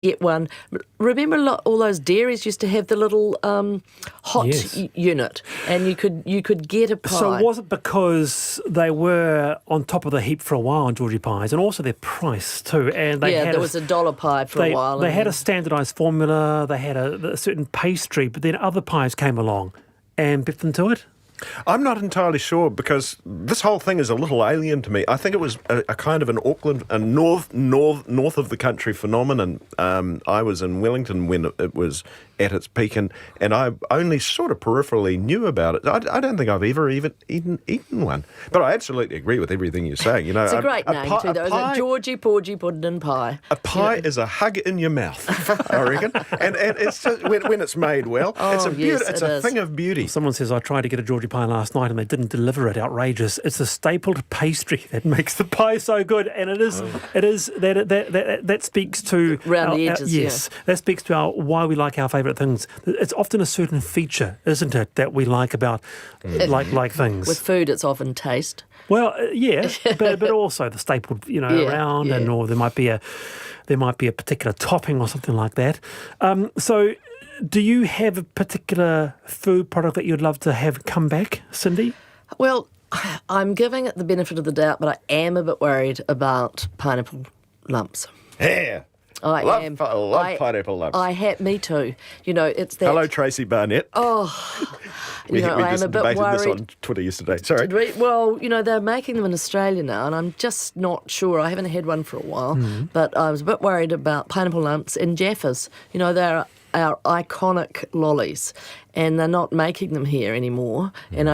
get one. Remember all those dairies used to have the little hot unit, and you could get a pie. So was it because they were on top of the heap for a while on Georgie pies, and also their price too? And there was $1 pie for a while. They had a standardised formula, they had a certain pastry, but then other pies came along and biffed into it? I'm not entirely sure, because this whole thing is a little alien to me. I think it was a kind of an Auckland, a north of the country phenomenon. I was in Wellington when it was at its peak, and I only sort of peripherally knew about it. I don't think I've ever even eaten one. But I absolutely agree with everything you're saying. You know, it's a great name too, though. Is it Georgie Porgy Puddin' Pie? A pie is a hug in your mouth, I reckon. and it's just, when it's made well, it's a thing of beauty. Someone says, I tried to get a Georgie pie last night and they didn't deliver it. Outrageous. It's the stapled pastry that makes the pie so good, and it is that speaks to around the edges. Yes, that speaks to why we like our favourite things. It's often a certain feature, isn't it, that we like about like things. With food, it's often taste. Well, but also the stapled, around, or there might be a particular topping or something like that. So, do you have a particular food product that you'd love to have come back, Cindy? Well, I'm giving it the benefit of the doubt, but I am a bit worried about pineapple lumps. Yeah. I love pineapple lumps. Me too. It's that... Hello, Tracy Barnett. Oh, we I am just a bit debated worried. this on Twitter yesterday. Sorry. Well, they're making them in Australia now, and I'm just not sure. I haven't had one for a while, but I was a bit worried about pineapple lumps in Jaffas. They're our iconic lollies, and they're not making them here anymore. And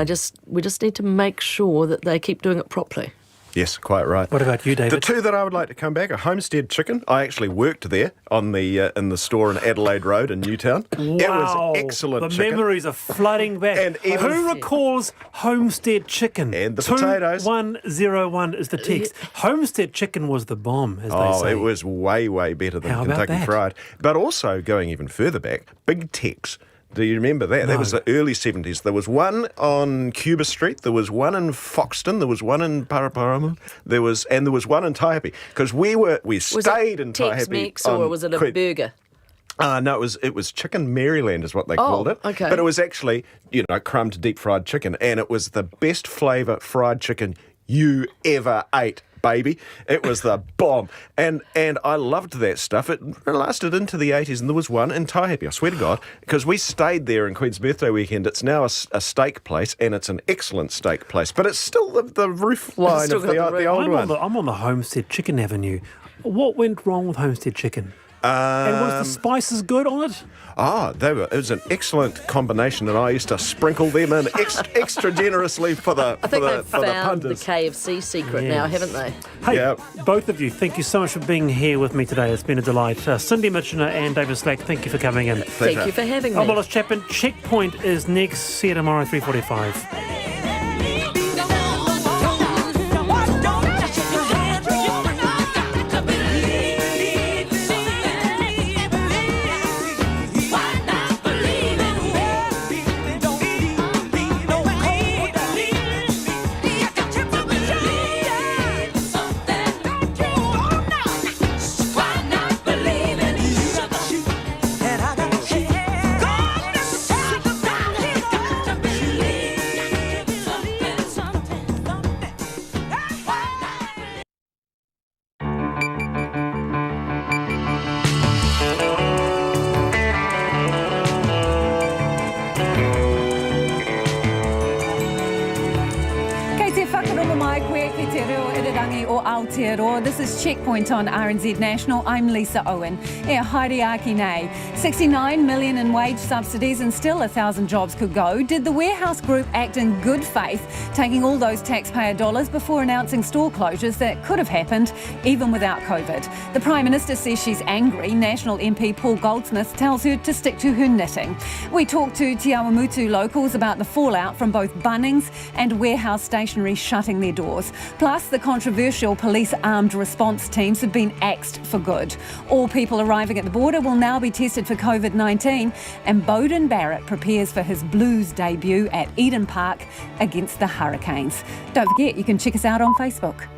we just need to make sure that they keep doing it properly. Yes, quite right. What about you, David? The two that I would like to come back are Homestead Chicken. I actually worked there in the store in Adelaide Road in Newtown. Wow, it was excellent the chicken. memories are flooding back. And who recalls Homestead Chicken? And the potatoes. 2101 is the text. Homestead Chicken was the bomb, as they say. It was way, way better than Kentucky Fried. But also, going even further back, Big Tex. Do you remember that? No. That was the early 70s. There was one on Cuba Street. There was one in Foxton. There was one in Paraparaumu. There was one in Taihape. Because we stayed in Taihape. Tex-Mex, or was it a burger? No, it was Chicken Maryland is what they called it. Okay. But it was actually, crumbed deep fried chicken, and it was the best flavour fried chicken you ever ate. Baby, it was the bomb, and I loved that stuff. It lasted into the 80s, and there was one in Taihape, I swear to God, because we stayed there in Queen's Birthday weekend. It's now a steak place, and it's an excellent steak place, but it's still the roof line of the old one. I'm on the Homestead Chicken Avenue. What went wrong with Homestead Chicken? And was the spices good on it? It was an excellent combination, and I used to sprinkle them in extra generously for the I think they've for the found the punters. KFC secret now, haven't they? Hey, both of you, thank you so much for being here with me today. It's been a delight. Cindy Mitchener and David Slack, thank you for coming in. Thank you for having me. I'm Wallace Chapman. Checkpoint is next. See you tomorrow, 3:45. This is Checkpoint on RNZ National. I'm Lisa Owen. Haere nei. 69 million in wage subsidies and still 1,000 jobs could go. Did the Warehouse Group act in good faith, taking all those taxpayer dollars before announcing store closures that could have happened even without COVID? The Prime Minister says she's angry. National MP Paul Goldsmith tells her to stick to her knitting. We talked to Te Awamutu locals about the fallout from both Bunnings and Warehouse Stationery shutting their doors. Plus, the controversial police armed response teams have been axed for good. All people arriving at the border will now be tested for COVID-19, and Bowden Barrett prepares for his Blues debut at Eden Park against the Hurricanes. Don't forget, you can check us out on Facebook.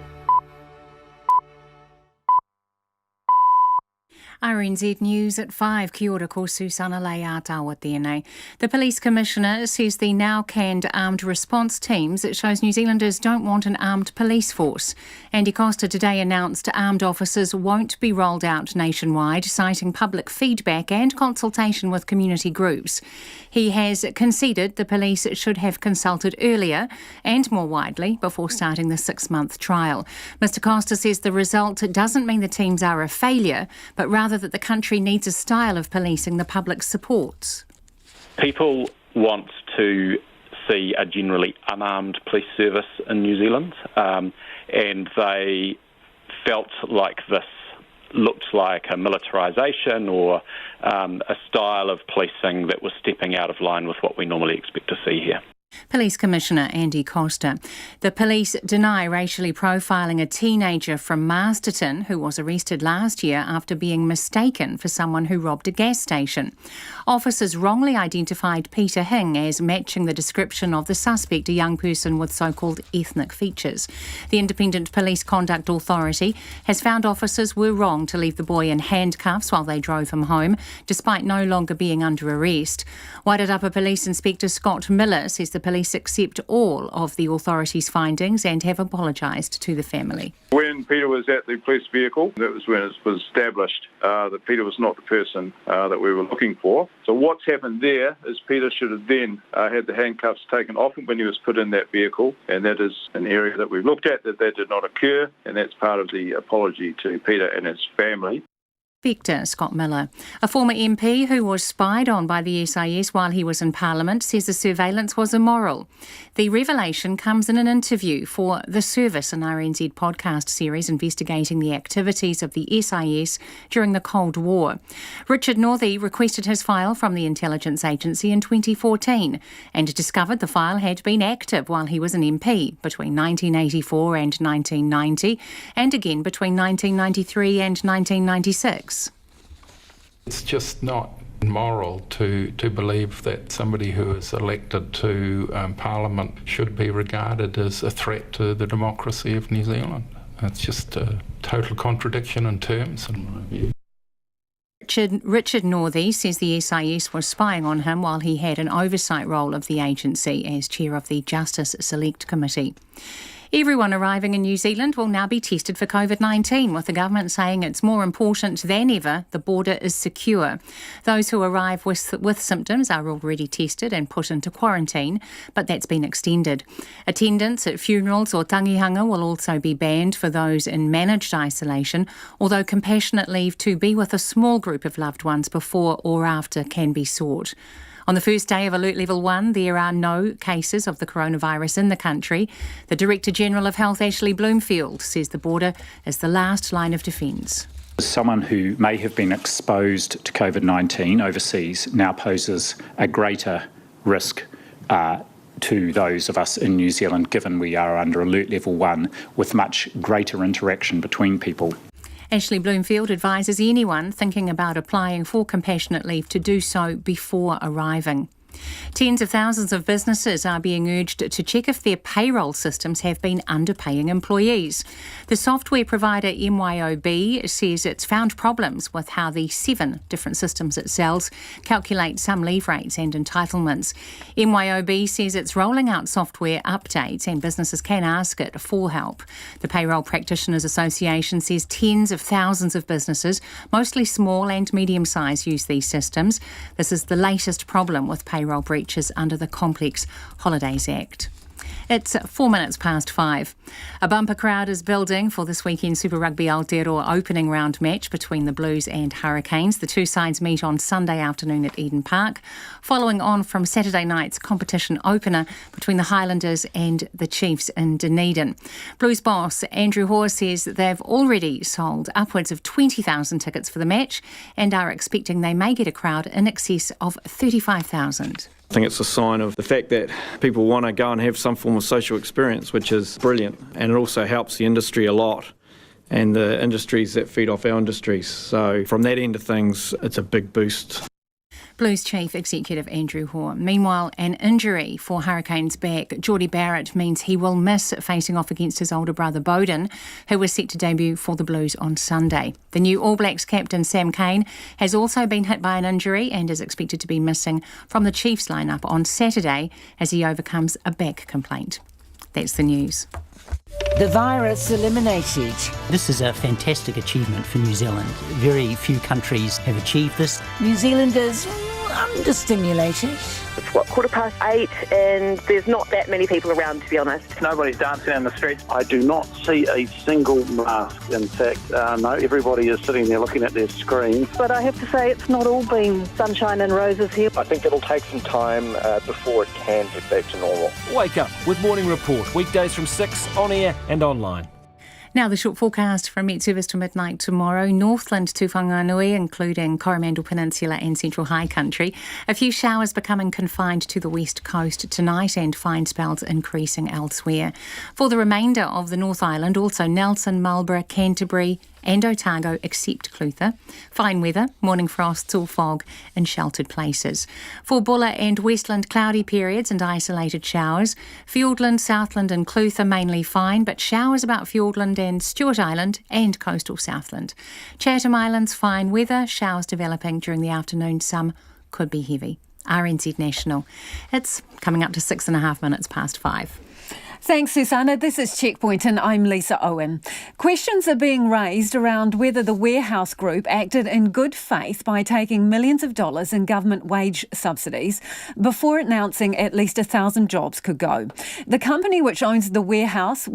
RNZ News at 5. Kia ora ko Susana Leia tawa tēnei. The Police Commissioner says the now canned armed response teams shows New Zealanders don't want an armed police force. Andy Costa today announced armed officers won't be rolled out nationwide, citing public feedback and consultation with community groups. He has conceded the police should have consulted earlier and more widely before starting the 6-month trial. Mr Costa says the result doesn't mean the teams are a failure, but rather that the country needs a style of policing the public supports. People want to see a generally unarmed police service in New Zealand, and they felt like this looked like a militarisation or a style of policing that was stepping out of line with what we normally expect to see here. Police Commissioner Andy Costa. The police deny racially profiling a teenager from Masterton who was arrested last year after being mistaken for someone who robbed a gas station. Officers wrongly identified Peter Hing as matching the description of the suspect, a young person with so-called ethnic features. The Independent Police Conduct Authority has found officers were wrong to leave the boy in handcuffs while they drove him home, despite no longer being under arrest. Wairarapa Police Inspector Scott Miller says the police accept all of the authorities' findings and have apologised to the family. When Peter was at the police vehicle, that was when it was established that Peter was not the person that we were looking for. So what's happened there is Peter should have then had the handcuffs taken off him when he was put in that vehicle, and that is an area that we've looked at that did not occur, and that's part of the apology to Peter and his family. Inspector Scott Miller. A former MP who was spied on by the SIS while he was in Parliament says the surveillance was immoral. The revelation comes in an interview for The Service, an RNZ podcast series investigating the activities of the SIS during the Cold War. Richard Northey requested his file from the intelligence agency in 2014 and discovered the file had been active while he was an MP between 1984 and 1990 and again between 1993 and 1996. It's just not moral to believe that somebody who is elected to Parliament should be regarded as a threat to the democracy of New Zealand. It's just a total contradiction in terms, in my view. Richard Northey says the SIS was spying on him while he had an oversight role of the agency as chair of the Justice Select Committee. Everyone arriving in New Zealand will now be tested for COVID-19, with the government saying it's more important than ever the border is secure. Those who arrive with symptoms are already tested and put into quarantine, but that's been extended. Attendance at funerals or tangihanga will also be banned for those in managed isolation, although compassionate leave to be with a small group of loved ones before or after can be sought. On the first day of Alert Level 1, there are no cases of the coronavirus in the country. The Director-General of Health, Ashley Bloomfield, says the border is the last line of defence. Someone who may have been exposed to COVID-19 overseas now poses a greater risk to those of us in New Zealand, given we are under Alert Level 1 with much greater interaction between people. Ashley Bloomfield advises anyone thinking about applying for compassionate leave to do so before arriving. Tens of thousands of businesses are being urged to check if their payroll systems have been underpaying employees. The software provider MYOB says it's found problems with how the 7 different systems it sells calculate some leave rates and entitlements. MYOB says it's rolling out software updates and businesses can ask it for help. The Payroll Practitioners Association says tens of thousands of businesses, mostly small and medium-sized, use these systems. This is the latest problem with payroll breaches under the Complex Holidays Act. It's 4 minutes past 5. A bumper crowd is building for this weekend's Super Rugby Aotearoa opening round match between the Blues and Hurricanes. The two sides meet on Sunday afternoon at Eden Park, following on from Saturday night's competition opener between the Highlanders and the Chiefs in Dunedin. Blues boss Andrew Hoare says they've already sold upwards of 20,000 tickets for the match and are expecting they may get a crowd in excess of 35,000. I think it's a sign of the fact that people want to go and have some form of social experience, which is brilliant. And it also helps the industry a lot and the industries that feed off our industries. So from that end of things, it's a big boost. Blues Chief Executive Andrew Hoare. Meanwhile, an injury for Hurricanes back Geordie Barrett means he will miss facing off against his older brother Bowden, who was set to debut for the Blues on Sunday. The new All Blacks captain Sam Cane has also been hit by an injury and is expected to be missing from the Chiefs lineup on Saturday as he overcomes a back complaint. That's the news. The virus eliminated. This is a fantastic achievement for New Zealand. Very few countries have achieved this. New Zealanders understimulated. It's 8:15 and there's not that many people around, to be honest. Nobody's dancing in the streets. I do not see a single mask. In fact, no, everybody is sitting there looking at their screens. But I have to say it's not all been sunshine and roses here. I think it'll take some time before it can get back to normal. Wake up with Morning Report, weekdays from 6 on air and online. Now the short forecast from Met Service to midnight tomorrow. Northland to Whanganui, including Coromandel Peninsula and Central High Country. A few showers becoming confined to the west coast tonight and fine spells increasing elsewhere. For the remainder of the North Island, also Nelson, Marlborough, Canterbury and Otago except Clutha. Fine weather, morning frosts or fog in sheltered places. For Bulla and Westland, cloudy periods and isolated showers. Fiordland, Southland and Clutha mainly fine, but showers about Fiordland and Stewart Island and coastal Southland. Chatham Islands, fine weather, showers developing during the afternoon, some could be heavy. RNZ National. It's coming up to 6.5 minutes past 5. Thanks, Susanna. This is Checkpoint and I'm Lisa Owen. Questions are being raised around whether the Warehouse Group acted in good faith by taking millions of dollars in government wage subsidies before announcing at least 1,000 jobs could go. The company which owns the Warehouse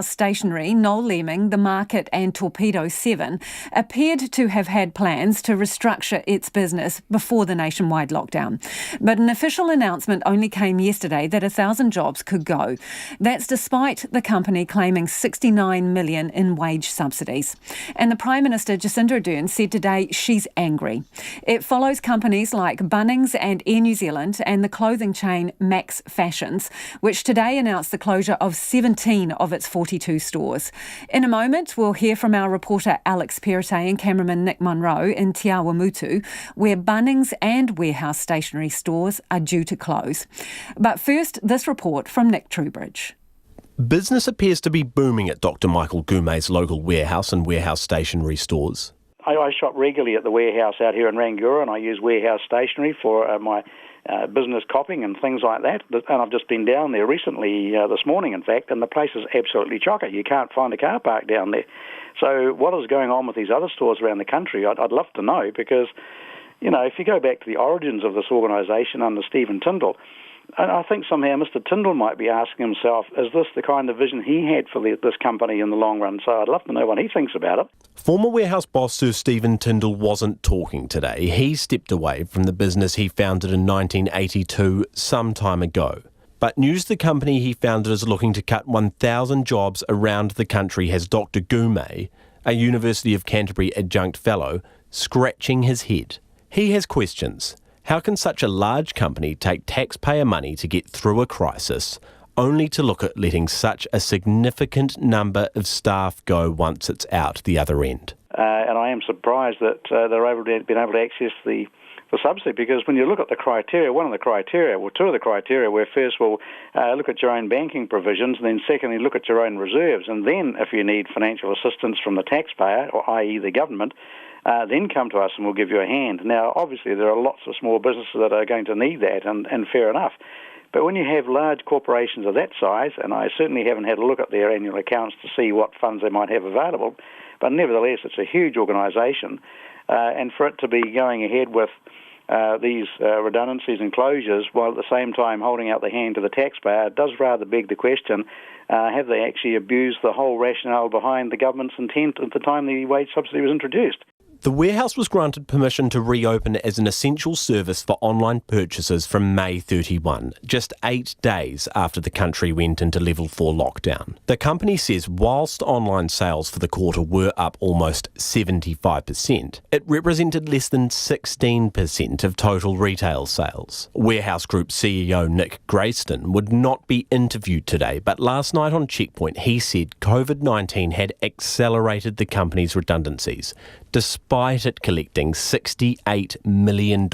Stationery, Noel Leeming, The Market and Torpedo 7 appeared to have had plans to restructure its business before the nationwide lockdown. But an official announcement only came yesterday that 1,000 jobs could go. That's despite the company claiming $69 million in wage subsidies. And the Prime Minister, Jacinda Ardern, said today she's angry. It follows companies like Bunnings and Air New Zealand and the clothing chain Max Fashions, which today announced the closure of 17 of its 42 stores. In a moment, we'll hear from our reporter Alex Perrottet and cameraman Nick Munro in Te Awamutu, where Bunnings and Warehouse stationery stores are due to close. But first, this report from Nick Trubridge. Business appears to be booming at Dr. Michael Goumet's local warehouse and warehouse stationery stores. I shop regularly at the warehouse out here in Rangiora, and I use warehouse stationery for my business copying and things like that. And I've just been down there recently, this morning in fact, and the place is absolutely chocker. You can't find a car park down there. So what is going on with these other stores around the country, I'd love to know, because, you know, if you go back to the origins of this organisation under Stephen Tindall, and I think somehow Mr. Tindall might be asking himself, is this the kind of vision he had for this company in the long run? So I'd love to know what he thinks about it. Former warehouse boss Sir Stephen Tindall wasn't talking today. He stepped away from the business he founded in 1982 some time ago. But news the company he founded is looking to cut 1,000 jobs around the country has Dr. Goumet, a University of Canterbury adjunct fellow, scratching his head. He has questions. How can such a large company take taxpayer money to get through a crisis, only to look at letting such a significant number of staff go once it's out the other end? And I am surprised that they've been able to access the subsidy, because when you look at the criteria, two of the criteria were first, look at your own banking provisions, and then secondly, look at your own reserves. And then if you need financial assistance from the taxpayer, or i.e. the government, then come to us and we'll give you a hand. Now, obviously, there are lots of small businesses that are going to need that, and fair enough. But when you have large corporations of that size, and I certainly haven't had a look at their annual accounts to see what funds they might have available, but nevertheless, it's a huge organisation, and for it to be going ahead with these redundancies and closures while at the same time holding out the hand to the taxpayer does rather beg the question, have they actually abused the whole rationale behind the government's intent at the time the wage subsidy was introduced? The warehouse was granted permission to reopen as an essential service for online purchases from May 31, just 8 days after the country went into level 4 lockdown. The company says whilst online sales for the quarter were up almost 75%, it represented less than 16% of total retail sales. Warehouse Group CEO Nick Grayston would not be interviewed today, but last night on Checkpoint he said COVID-19 had accelerated the company's redundancies, despite despite it collecting $68 million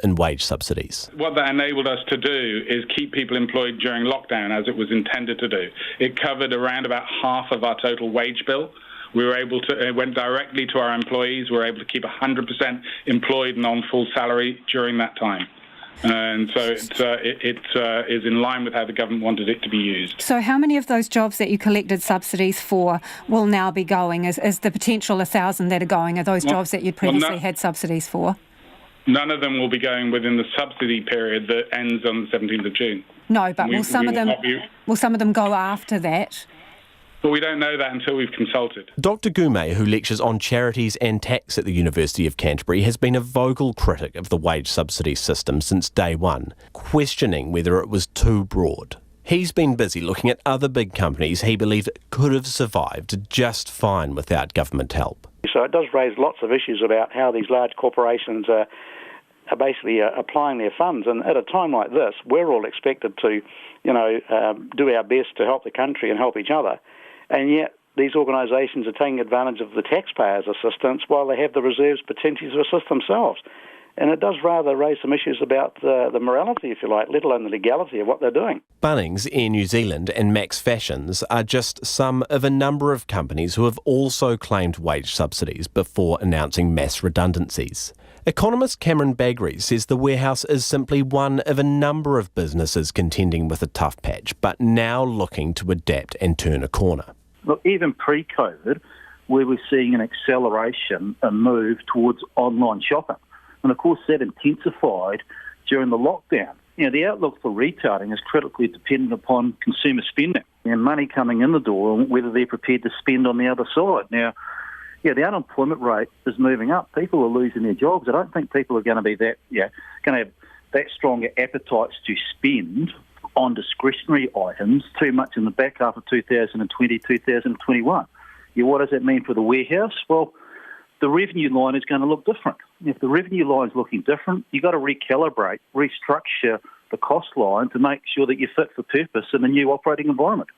in wage subsidies. What that enabled us to do is keep people employed during lockdown, as it was intended to do. It covered around about half of our total wage bill. We were able to, it went directly to our employees. We were able to keep 100% employed and on full salary during that time. And so it is in line with how the government wanted it to be used. So how many of those jobs that you collected subsidies for will now be going? Is the potential 1,000 that are going, are those jobs that you'd previously had subsidies for? None of them will be going within the subsidy period that ends on the 17th of June. No, but will some of them go after that? But we don't know that until we've consulted. Dr Gume, who lectures on charities and tax at the University of Canterbury, has been a vocal critic of the wage subsidy system since day one, questioning whether it was too broad. He's been busy looking at other big companies he believed could have survived just fine without government help. So it does raise lots of issues about how these large corporations are basically applying their funds. And at a time like this, we're all expected to, do our best to help the country and help each other. And yet these organisations are taking advantage of the taxpayers' assistance while they have the reserves potentially to assist themselves. And it does rather raise some issues about the morality, if you like, let alone the legality of what they're doing. Bunnings, Air New Zealand and Max Fashions are just some of a number of companies who have also claimed wage subsidies before announcing mass redundancies. Economist Cameron Bagri says the warehouse is simply one of a number of businesses contending with a tough patch, but now looking to adapt and turn a corner. Look, even pre-COVID, we were seeing an acceleration, a move towards online shopping. And of course, that intensified during the lockdown. The outlook for retailing is critically dependent upon consumer spending and money coming in the door and whether they're prepared to spend on the other side. Now, the unemployment rate is moving up. People are losing their jobs. I don't think people are going to be going to have that stronger appetites to spend on discretionary items too much in the back half of 2020, 2021. What does that mean for the warehouse? Well, the revenue line is going to look different. If the revenue line is looking different, you've got to recalibrate, restructure the cost line to make sure that you're fit for purpose in the new operating environment.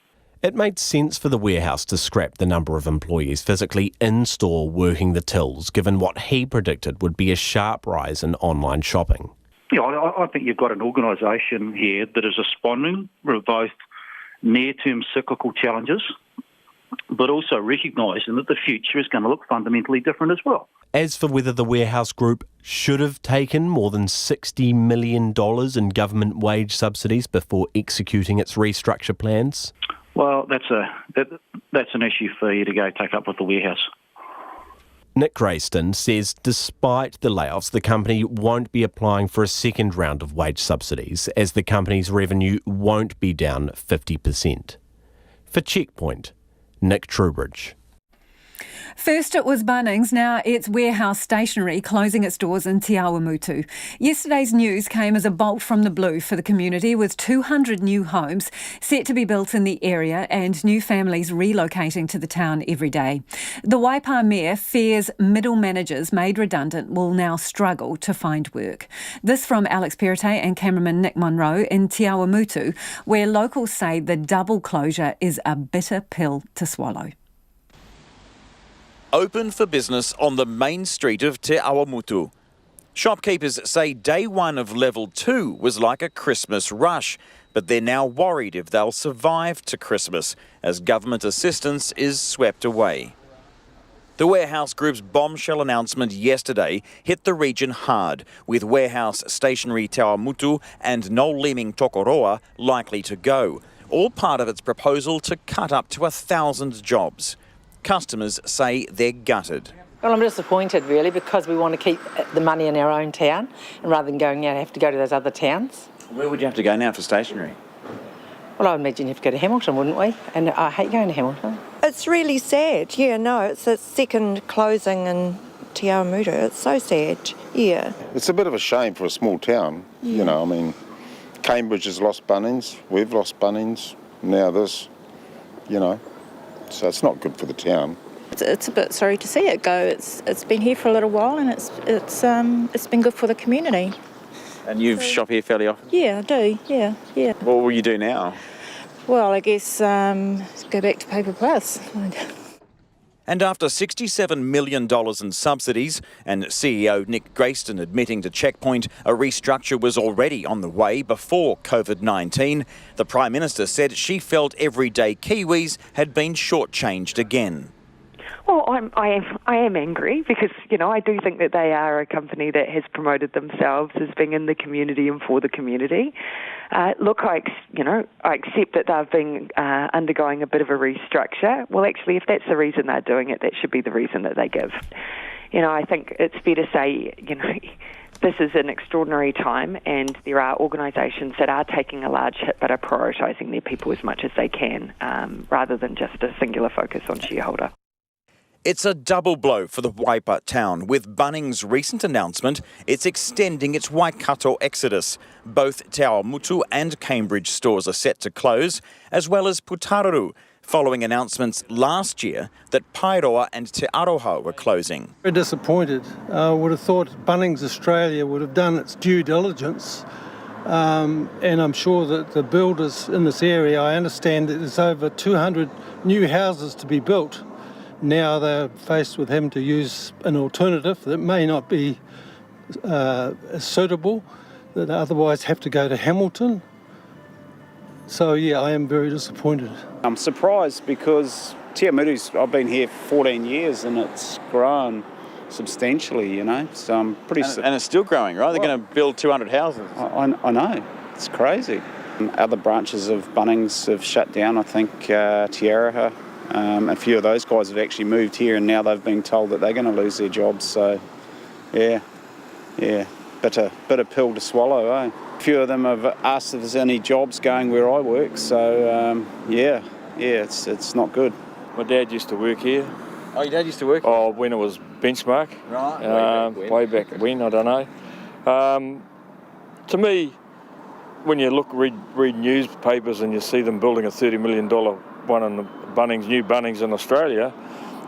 It made sense for the warehouse to scrap the number of employees physically in-store working the tills, given what he predicted would be a sharp rise in online shopping. I think you've got an organisation here that is responding to both near-term cyclical challenges, but also recognising that the future is going to look fundamentally different as well. As for whether the warehouse group should have taken more than $60 million in government wage subsidies before executing its restructure plans? Well, that's an issue for you to go take up with the warehouse. Nick Grayston says despite the layoffs, the company won't be applying for a second round of wage subsidies, as the company's revenue won't be down 50%. For Checkpoint, Nick Trubridge. First it was Bunnings, now it's Warehouse Stationery closing its doors in Te Awamutu. Yesterday's news came as a bolt from the blue for the community, with 200 new homes set to be built in the area and new families relocating to the town every day. The Waipa Mayor fears middle managers made redundant will now struggle to find work. This from Alex Perrottet and cameraman Nick Monroe in Te Awamutu, where locals say the double closure is a bitter pill to swallow. Open for business on the main street of Te Awamutu. Shopkeepers say day one of level 2 was like a Christmas rush, but they're now worried if they'll survive to Christmas as government assistance is swept away. The Warehouse Group's bombshell announcement yesterday hit the region hard, with Warehouse Stationery Te Awamutu and Noel Leeming Tokoroa likely to go, all part of its proposal to cut up to 1,000 jobs. Customers say they're gutted. Well, I'm disappointed really, because we want to keep the money in our own town, and rather than going out, have to go to those other towns. Where would you have to go now for stationery? Well, I imagine you have to go to Hamilton, wouldn't we? And I hate going to Hamilton. It's really sad. It's a second closing in Te Awamutu. It's so sad. Yeah. It's a bit of a shame for a small town. Yeah. Cambridge has lost Bunnings, we've lost Bunnings, now this, So it's not good for the town. It's a bit sorry to see it go. It's been here for a little while, and it's been good for the community. And you shop here fairly often? Yeah, I do. Yeah. What will you do now? Well, I guess go back to Paper Plus. And after $67 million in subsidies and CEO Nick Grayston admitting to Checkpoint a restructure was already on the way before COVID-19, the Prime Minister said she felt everyday Kiwis had been shortchanged again. Well, I am angry because, I do think that they are a company that has promoted themselves as being in the community and for the community. Look, I accept that they've been undergoing a bit of a restructure. Well, actually, if that's the reason they're doing it, that should be the reason that they give. I think it's fair to say, this is an extraordinary time and there are organisations that are taking a large hit but are prioritising their people as much as they can rather than just a singular focus on shareholder. It's a double blow for the Waipa town, with Bunnings' recent announcement it's extending its Waikato exodus. Both Te Awamutu and Cambridge stores are set to close, as well as Putararu, following announcements last year that Pairoa and Te Aroha were closing. Very disappointed. I would have thought Bunnings Australia would have done its due diligence, and I'm sure that the builders in this area, I understand that there's over 200 new houses to be built. Now they're faced with having to use an alternative that may not be suitable, that they otherwise have to go to Hamilton. So, yeah, I am very disappointed. I'm surprised because Te Awamutu's, I've been here 14 years and it's grown substantially, So I'm pretty... And it's still growing, right? They're going to build 200 houses. I know. It's crazy. Other branches of Bunnings have shut down, I think Te Aroha. A few of those guys have actually moved here and now they've been told that they're going to lose their jobs. So, yeah, bitter pill to swallow, eh? A few of them have asked if there's any jobs going where I work. So, it's not good. My dad used to work here. Oh, your dad used to work here? Oh, when it was Benchmark. Right, way back when, I don't know. To me, when you read newspapers and you see them building a $30 million one in the new Bunnings in Australia,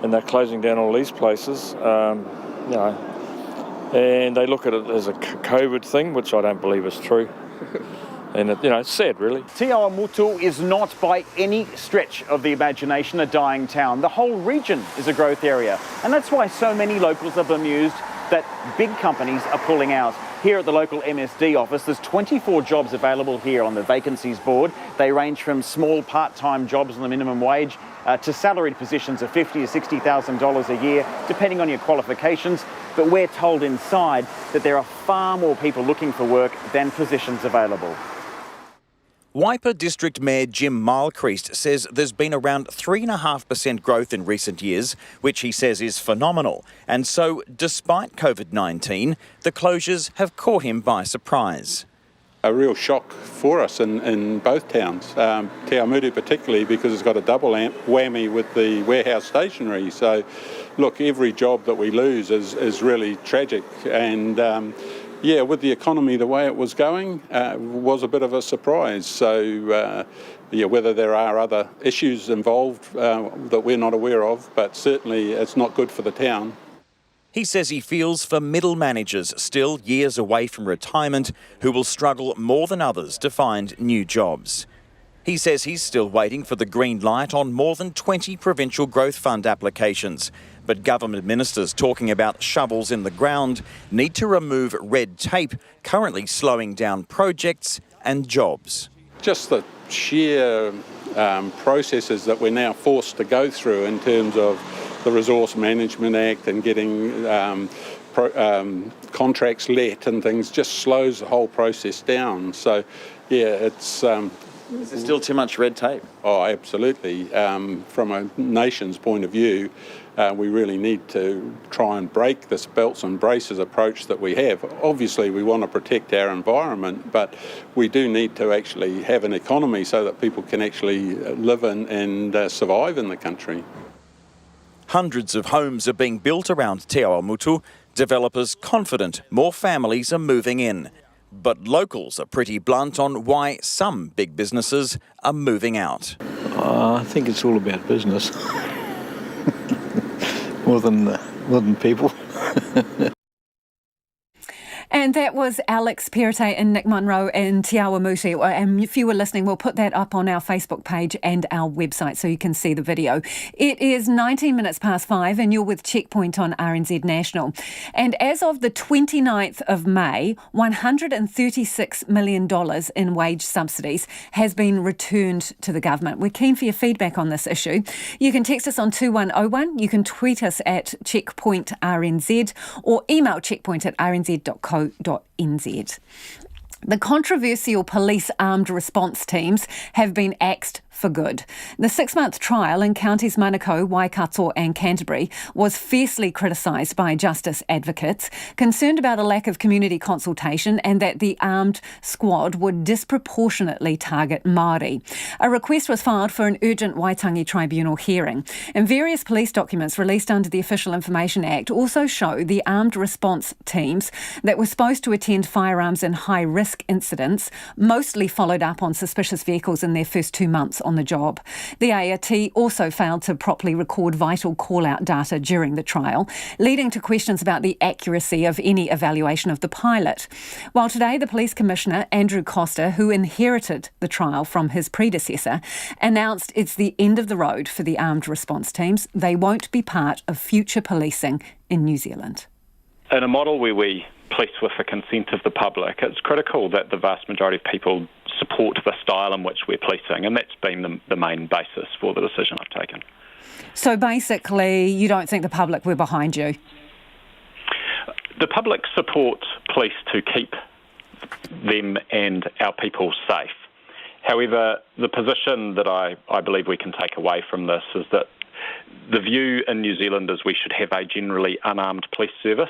and they're closing down all these places, and they look at it as a COVID thing, which I don't believe is true. And it's sad, really. Te Awamutu is not by any stretch of the imagination a dying town. The whole region is a growth area, and that's why so many locals are bemused that big companies are pulling out. Here at the local MSD office, there's 24 jobs available here on the vacancies board. They range from small part-time jobs on the minimum wage to salaried positions of $50,000 to $60,000 a year, depending on your qualifications. But we're told inside that there are far more people looking for work than positions available. Waipa District Mayor Jim Mylechreest says there's been around 3.5% growth in recent years, which he says is phenomenal. And so, despite COVID-19, the closures have caught him by surprise. A real shock for us in both towns. Te Awamutu particularly because it's got a double whammy with the warehouse stationery. So, look, every job that we lose is really tragic. And with the economy the way it was going, was a bit of a surprise. So, whether there are other issues involved that we're not aware of, but certainly it's not good for the town. He says he feels for middle managers still years away from retirement who will struggle more than others to find new jobs. He says he's still waiting for the green light on more than 20 Provincial Growth Fund applications. But government ministers talking about shovels in the ground need to remove red tape, currently slowing down projects and jobs. Just the sheer processes that we're now forced to go through in terms of the Resource Management Act and getting contracts let and things just slows the whole process down. So, it's... Is there still too much red tape? Oh, absolutely. From a nation's point of view, we really need to try and break this belts and braces approach that we have. Obviously, we want to protect our environment, but we do need to actually have an economy so that people can actually live in and survive in the country. Hundreds of homes are being built around Te Awamutu, developers confident more families are moving in. But locals are pretty blunt on why some big businesses are moving out. I think it's all about business, more than people. And that was Alex Perrottet and Nick Munro in Te Awamutu. And if you were listening, we'll put that up on our Facebook page and our website so you can see the video. It is 19 minutes past 5 and you're with Checkpoint on RNZ National. And as of the 29th of May, $136 million in wage subsidies has been returned to the government. We're keen for your feedback on this issue. You can text us on 2101, you can tweet us at Checkpoint RNZ or email checkpoint@rnz.co.nz. The controversial police armed response teams have been axed for good. The 6-month trial in counties Manukau, Waikato and Canterbury was fiercely criticised by justice advocates, concerned about a lack of community consultation and that the armed squad would disproportionately target Māori. A request was filed for an urgent Waitangi Tribunal hearing. And various police documents released under the Official Information Act also show the armed response teams that were supposed to attend firearms in high-risk incidents mostly followed up on suspicious vehicles in their first 2 months on the job. The ART also failed to properly record vital call-out data during the trial, leading to questions about the accuracy of any evaluation of the pilot. While today the Police Commissioner, Andrew Coster, who inherited the trial from his predecessor, announced it's the end of the road for the armed response teams. They won't be part of future policing in New Zealand. In a model where we police with the consent of the public, it's critical that the vast majority of people support the style in which we're policing, and that's been the main basis for the decision I've taken. So basically, you don't think the public were behind you? The public support police to keep them and our people safe. However, the position that I believe we can take away from this is that the view in New Zealand is we should have a generally unarmed police service.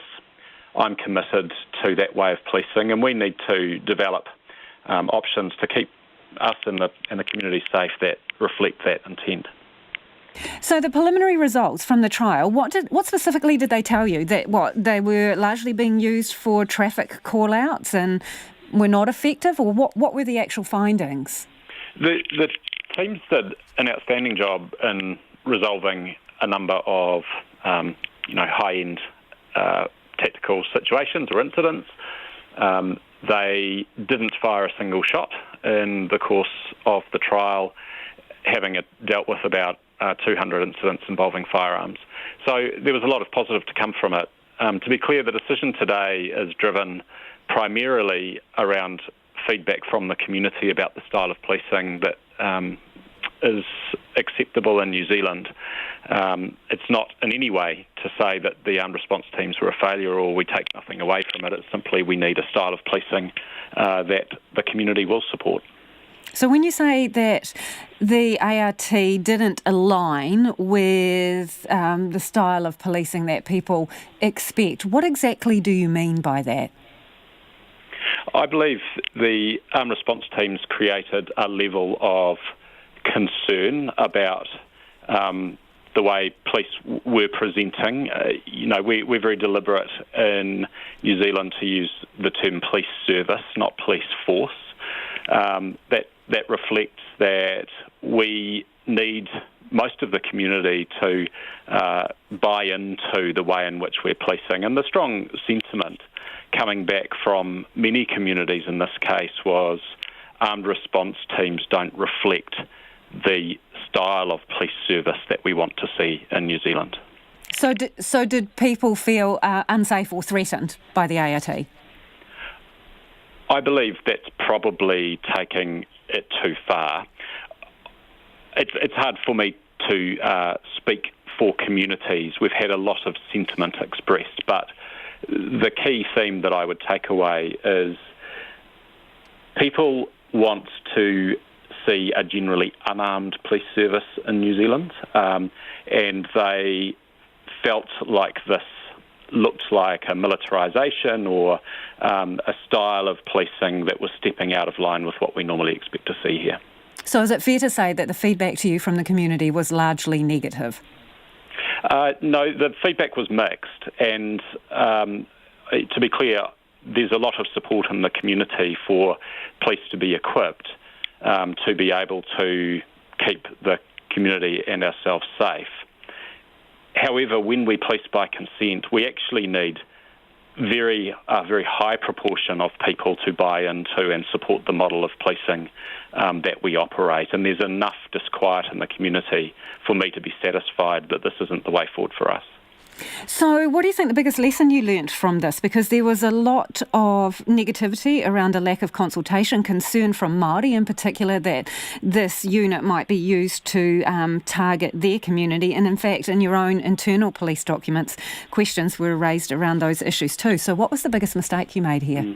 I'm committed to that way of policing, and we need to develop options to keep us and the community safe that reflect that intent. So the preliminary results from the trial, what specifically did they tell you? That they were largely being used for traffic call-outs and were not effective, or what were the actual findings? The teams did an outstanding job in resolving a number of high-end tactical situations or incidents. They didn't fire a single shot in the course of the trial, having dealt with about 200 incidents involving firearms. So there was a lot of positive to come from it. To be clear, the decision today is driven primarily around feedback from the community about the style of policing that is acceptable in New Zealand. It's not in any way to say that the armed response teams were a failure or we take nothing away from it. It's simply we need a style of policing that the community will support. So when you say that the ART didn't align with the style of policing that people expect, what exactly do you mean by that? I believe the armed response teams created a level of concern about the way police were presenting. We're very deliberate in New Zealand to use the term police service, not police force. That reflects that we need most of the community to buy into the way in which we're policing. And the strong sentiment coming back from many communities in this case was armed response teams don't reflect the style of police service that we want to see in New Zealand. So did people feel unsafe or threatened by the ART? I believe that's probably taking it too far. It's hard for me to speak for communities. We've had a lot of sentiment expressed, but the key theme that I would take away is people want to see a generally unarmed police service in New Zealand, and they felt like this looked like a militarisation or a style of policing that was stepping out of line with what we normally expect to see here. So is it fair to say that the feedback to you from the community was largely negative? No, the feedback was mixed, and to be clear, there's a lot of support in the community for police to be equipped to be able to keep the community and ourselves safe. However, when we police by consent, we actually need very high proportion of people to buy into and support the model of policing that we operate. And there's enough disquiet in the community for me to be satisfied that this isn't the way forward for us. So what do you think the biggest lesson you learnt from this? Because there was a lot of negativity around a lack of consultation, concern from Māori in particular that this unit might be used to target their community. And in fact, in your own internal police documents, questions were raised around those issues too. So what was the biggest mistake you made here?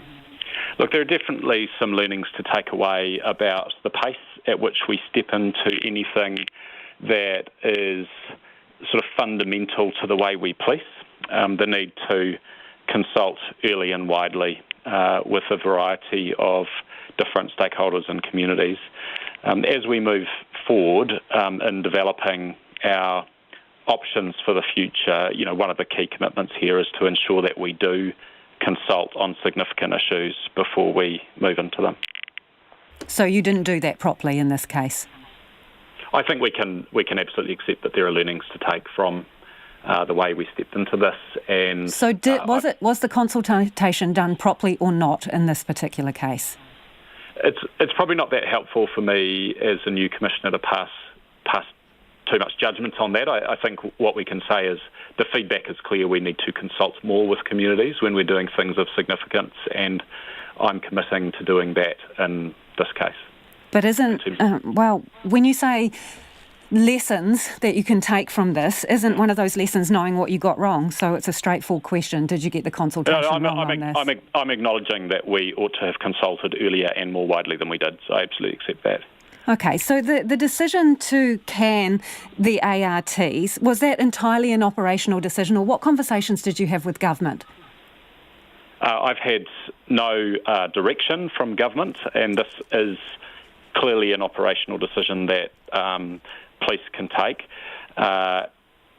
Look, there are definitely some learnings to take away about the pace at which we step into anything that is sort of fundamental to the way we police, the need to consult early and widely with a variety of different stakeholders and communities. As we move forward in developing our options for the future, one of the key commitments here is to ensure that we do consult on significant issues before we move into them. So you didn't do that properly in this case? I think we can absolutely accept that there are learnings to take from the way we stepped into this. And so, was the consultation done properly or not in this particular case? It's probably not that helpful for me as a new commissioner to pass too much judgment on that. I think what we can say is the feedback is clear. We need to consult more with communities when we're doing things of significance, and I'm committing to doing that in this case. But when you say lessons that you can take from this, isn't one of those lessons knowing what you got wrong? So it's a straightforward question. Did you get the consultation wrong on this? I'm acknowledging that we ought to have consulted earlier and more widely than we did, so I absolutely accept that. Okay, so the decision to can the ARTs, was that entirely an operational decision, or what conversations did you have with government? I've had no direction from government, and this is clearly an operational decision that police can take.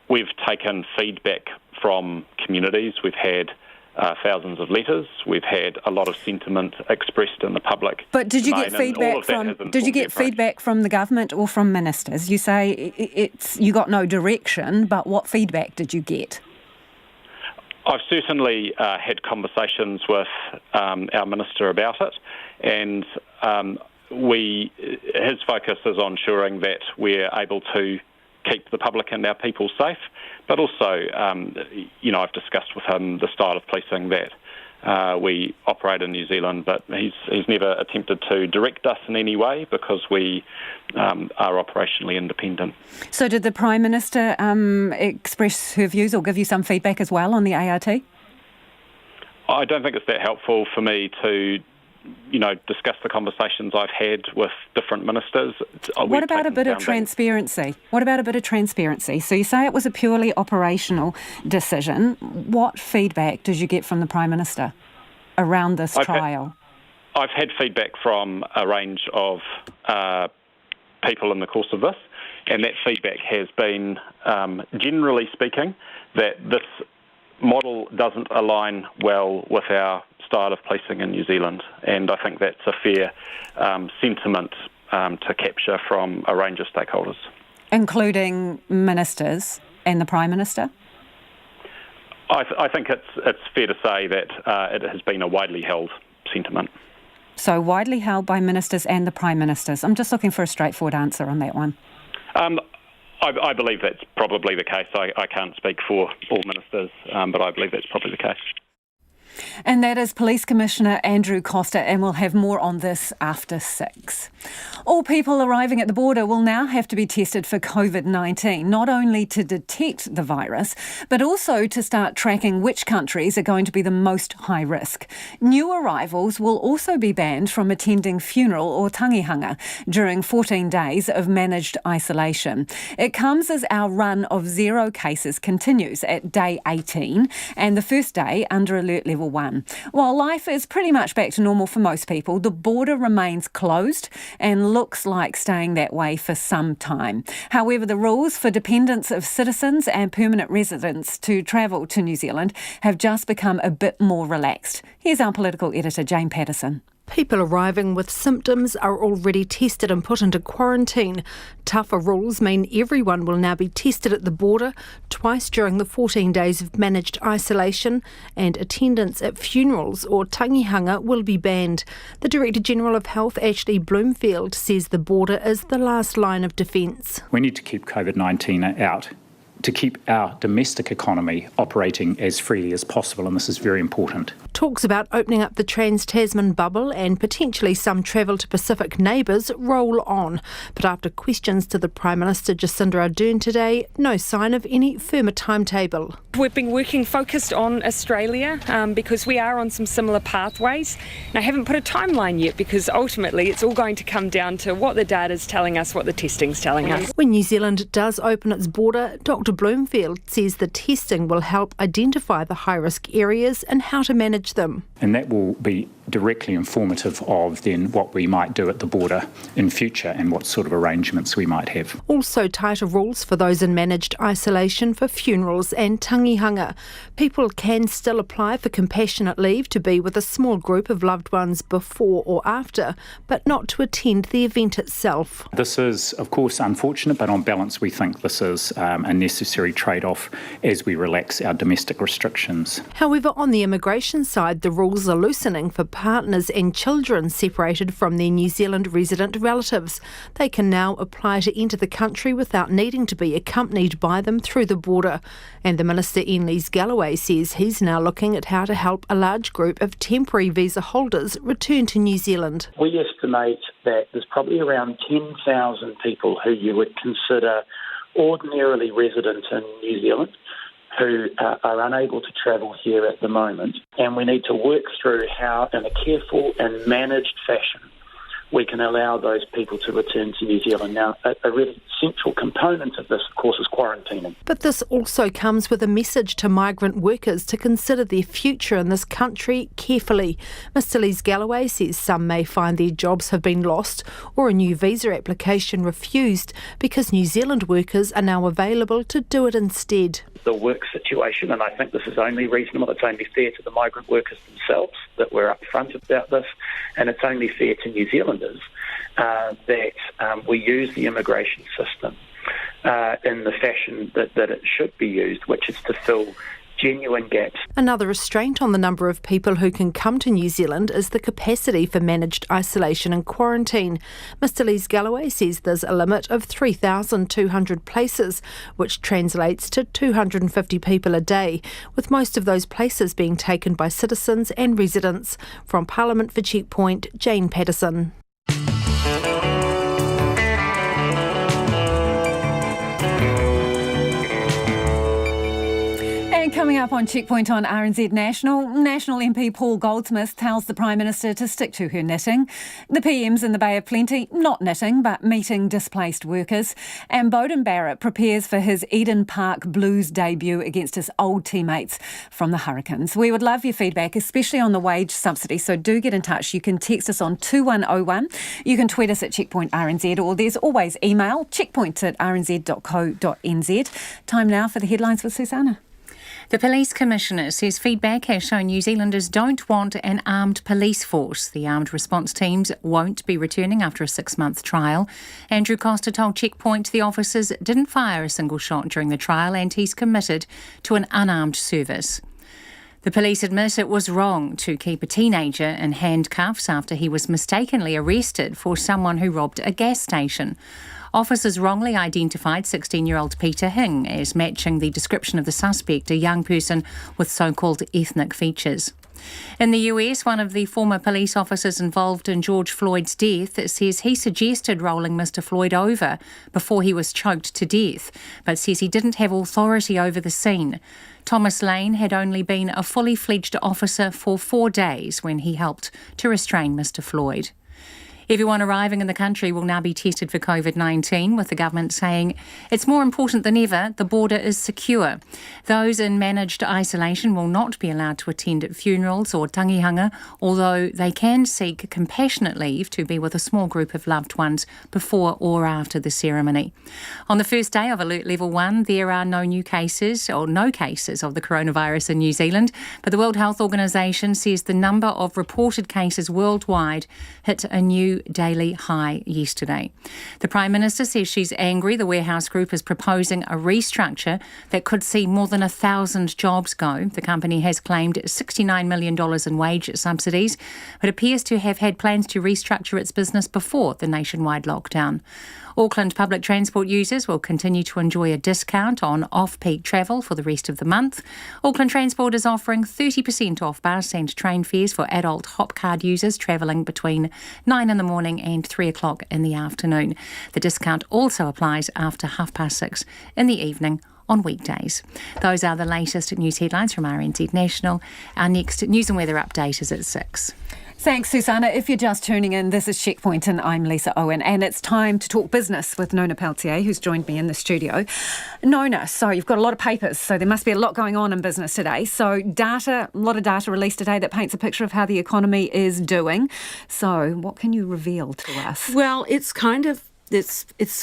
We've taken feedback from communities. We've had thousands of letters. We've had a lot of sentiment expressed in the public. But did you get feedback from the government or from ministers? You say you got no direction, but what feedback did you get? I've certainly had conversations with our minister about it, and his focus is on ensuring that we're able to keep the public and our people safe, but also, I've discussed with him the style of policing that we operate in New Zealand, but he's never attempted to direct us in any way because we are operationally independent. So did the Prime Minister express her views or give you some feedback as well on the ART? I don't think it's that helpful for me to discuss the conversations I've had with different ministers. What about a bit of transparency? So you say it was a purely operational decision. What feedback did you get from the Prime Minister around this trial? I've had feedback from a range of people in the course of this, and that feedback has been, generally speaking, that this model doesn't align well with our style of policing in New Zealand, and I think that's a fair sentiment to capture from a range of stakeholders. Including ministers and the Prime Minister? I think it's fair to say that it has been a widely held sentiment. So widely held by ministers and the Prime Ministers. I'm just looking for a straightforward answer on that one. I believe that's probably the case. I can't speak for all ministers, but I believe that's probably the case. And that is Police Commissioner Andrew Costa, and we'll have more on this after 6. All people arriving at the border will now have to be tested for COVID-19, not only to detect the virus, but also to start tracking which countries are going to be the most high risk. New arrivals will also be banned from attending funeral or tangihanga during 14 days of managed isolation. It comes as our run of 0 cases continues at day 18 and the first day under alert level 1. While life is pretty much back to normal for most people, the border remains closed and looks like staying that way for some time. However, the rules for dependents of citizens and permanent residents to travel to New Zealand have just become a bit more relaxed. Here's our political editor, Jane Patterson. People arriving with symptoms are already tested and put into quarantine. Tougher rules mean everyone will now be tested at the border twice during the 14 days of managed isolation, and attendance at funerals or tangihanga will be banned. The Director General of Health, Ashley Bloomfield, says the border is the last line of defence. We need to keep COVID-19 out, to keep our domestic economy operating as freely as possible, and this is very important. Talks about opening up the Trans-Tasman bubble and potentially some travel to Pacific neighbours roll on. But after questions to the Prime Minister Jacinda Ardern today, no sign of any firmer timetable. We've been working focused on Australia because we are on some similar pathways. And I haven't put a timeline yet because ultimately it's all going to come down to what the data's telling us, what the testing's telling us. When New Zealand does open its border, Dr Bloomfield says the testing will help identify the high-risk areas and how to manage them. And that will be directly informative of then what we might do at the border in future and what sort of arrangements we might have. Also tighter rules for those in managed isolation for funerals and tangihanga. People can still apply for compassionate leave to be with a small group of loved ones before or after, but not to attend the event itself. This is, of course, unfortunate, but on balance we think this is a necessary trade-off as we relax our domestic restrictions. However, on the immigration side, the rules are loosening for partners and children separated from their New Zealand resident relatives. They can now apply to enter the country without needing to be accompanied by them through the border. And the Minister, Lisa Galloway, says he's now looking at how to help a large group of temporary visa holders return to New Zealand. We estimate that there's probably around 10,000 people who you would consider ordinarily resident in New Zealand who are unable to travel here at the moment, and we need to work through how, in a careful and managed fashion, we can allow those people to return to New Zealand. Now, a really central component of this, of course, is quarantining. But this also comes with a message to migrant workers to consider their future in this country carefully. Mr Lisa Galloway says some may find their jobs have been lost or a new visa application refused because New Zealand workers are now available to do it instead. The work situation, and I think this is only reasonable, it's only fair to the migrant workers themselves that we're upfront about this, and it's only fair to New Zealanders that we use the immigration system in the fashion that it should be used, which is to fill genuine gaps. Another restraint on the number of people who can come to New Zealand is the capacity for managed isolation and quarantine. Mr Lisa Galloway says there's a limit of 3,200 places, which translates to 250 people a day, with most of those places being taken by citizens and residents. From Parliament for Checkpoint, Jane Patterson. Coming up on Checkpoint on RNZ National MP Paul Goldsmith tells the Prime Minister to stick to her knitting. The PM's in the Bay of Plenty, not knitting, but meeting displaced workers. And Beauden Barrett prepares for his Eden Park Blues debut against his old teammates from the Hurricanes. We would love your feedback, especially on the wage subsidy, so do get in touch. You can text us on 2101. You can tweet us at Checkpoint RNZ, or there's always email, checkpoint@rnz.co.nz. Time now for the headlines with Susanna. The Police Commissioner says feedback has shown New Zealanders don't want an armed police force. The armed response teams won't be returning after a 6-month trial. Andrew Costa told Checkpoint the officers didn't fire a single shot during the trial and he's committed to an unarmed service. The police admit it was wrong to keep a teenager in handcuffs after he was mistakenly arrested for someone who robbed a gas station. Officers wrongly identified 16-year-old Peter Hing as matching the description of the suspect, a young person with so-called ethnic features. In the US, one of the former police officers involved in George Floyd's death says he suggested rolling Mr Floyd over before he was choked to death, but says he didn't have authority over the scene. Thomas Lane had only been a fully fledged officer for 4 days when he helped to restrain Mr Floyd. Everyone arriving in the country will now be tested for COVID-19, with the government saying it's more important than ever the border is secure. Those in managed isolation will not be allowed to attend funerals or tangihanga, although they can seek compassionate leave to be with a small group of loved ones before or after the ceremony. On the first day of Alert Level 1, there are no cases of the coronavirus in New Zealand, but the World Health Organisation says the number of reported cases worldwide hit a new daily high yesterday. The Prime Minister says she's angry the Warehouse Group is proposing a restructure that could see more than 1,000 jobs go. The company has claimed $69 million in wage subsidies, but appears to have had plans to restructure its business before the nationwide lockdown. Auckland public transport users will continue to enjoy a discount on off-peak travel for the rest of the month. Auckland Transport is offering 30% off bus and train fares for adult hop card users travelling between 9 in the morning and 3 o'clock in the afternoon. The discount also applies after 6:30 in the evening on weekdays. Those are the latest news headlines from RNZ National. Our next news and weather update is at 6. Thanks, Susanna. If you're just tuning in, this is Checkpoint and I'm Lisa Owen, and it's time to talk business with Nona Peltier, who's joined me in the studio. Nona, so you've got a lot of papers, so there must be a lot going on in business today. So a lot of data released today that paints a picture of how the economy is doing. So what can you reveal to us? Well, it's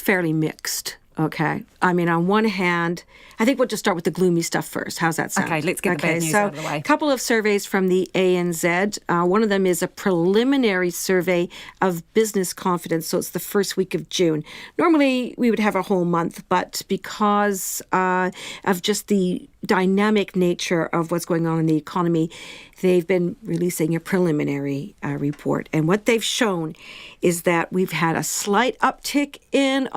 fairly mixed. Okay. I mean, on one hand, I think we'll just start with the gloomy stuff first. How's that sound? Okay, let's get the bad news out of the way. A couple of surveys from the ANZ. One of them is a preliminary survey of business confidence, so it's the first week of June. Normally, we would have a whole month, but because of just the dynamic nature of what's going on in the economy, they've been releasing a preliminary report. And what they've shown is that we've had a slight uptick in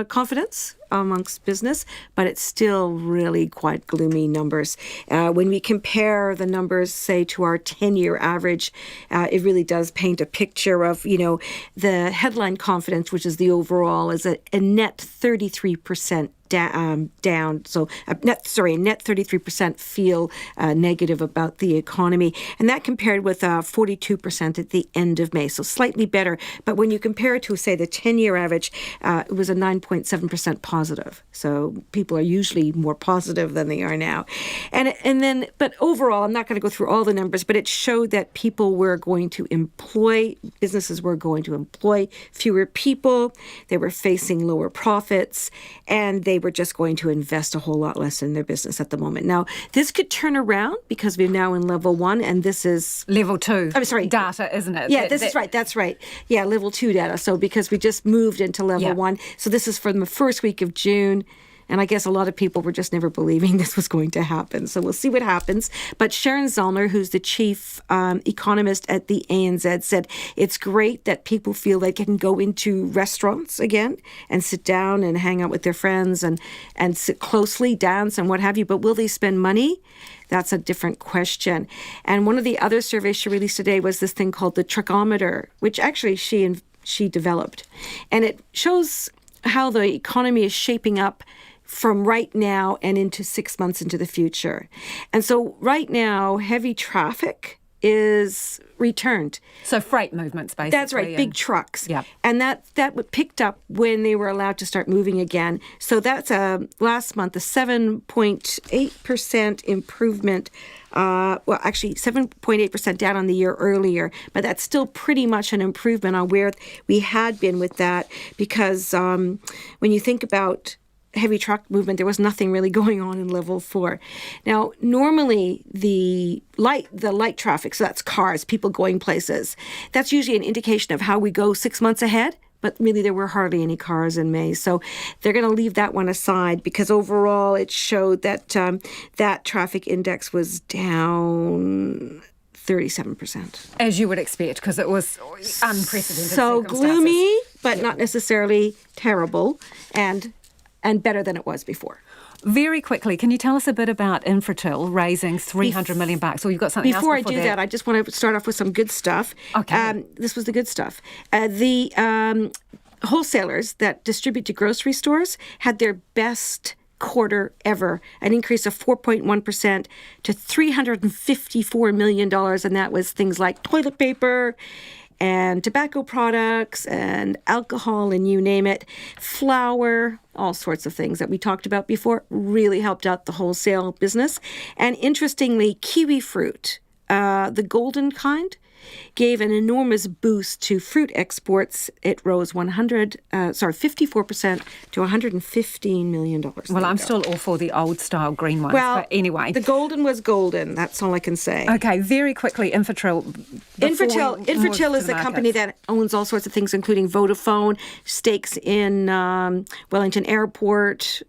confidence amongst business, but it's still really quite gloomy numbers. When we compare the numbers, say, to our 10-year average, it really does paint a picture of, the headline confidence, which is the overall, is a net 33% down. So net 33% feel negative about the economy. And that compared with 42% at the end of May. So slightly better. But when you compare it to, say, the 10-year average, it was a 9.7% positive. So people are usually more positive than they are now. But overall, I'm not going to go through all the numbers, but it showed that businesses were going to employ fewer people. They were facing lower profits, and they were just going to invest a whole lot less in their business at the moment. Now, this could turn around because we're now in level 1, and this is level 2. I'm sorry, data, isn't it? Yeah, is right. That's right. Yeah, level 2 data. So because we just moved into level 1, so this is from the first week of June. And I guess a lot of people were just never believing this was going to happen. So we'll see what happens. But Sharon Zollner, who's the chief economist at the ANZ, said it's great that people feel they can go into restaurants again and sit down and hang out with their friends and sit closely, dance and what have you. But will they spend money? That's a different question. And one of the other surveys she released today was this thing called the trichometer, which actually she developed. And it shows how the economy is shaping up from right now and into 6 months into the future. And so right now, heavy traffic is returned. So freight movements, basically. That's right, big trucks. Yeah. And that picked up when they were allowed to start moving again. So that's last month, a 7.8% improvement. Actually 7.8% down on the year earlier, but that's still pretty much an improvement on where we had been with that, because when you think about heavy truck movement, there was nothing really going on in level 4. Now, normally the light traffic, so that's cars, people going places, that's usually an indication of how we go 6 months ahead. But really, there were hardly any cars in May. So they're going to leave that one aside, because overall it showed that that traffic index was down 37%. As you would expect, because it was unprecedented. So gloomy, but not necessarily terrible, and better than it was before. Very quickly, can you tell us a bit about Infratil raising $300 million? Or you've got something else before I do that, I just want to start off with some good stuff. Okay. This was the good stuff. The wholesalers that distribute to grocery stores had their best quarter ever, an increase of 4.1% to $354 million, and that was things like toilet paper and tobacco products and alcohol and you name it, flour, all sorts of things that we talked about before, really helped out the wholesale business. And interestingly, kiwi fruit, the golden kind, gave an enormous boost to fruit exports. It rose 54% to $115 million. Well, I'm still all for the old style green ones, well, but anyway. The golden was golden. That's all I can say. Okay, very quickly, Infratil. Infratil is the company that owns all sorts of things, including Vodafone, stakes in Wellington Airport,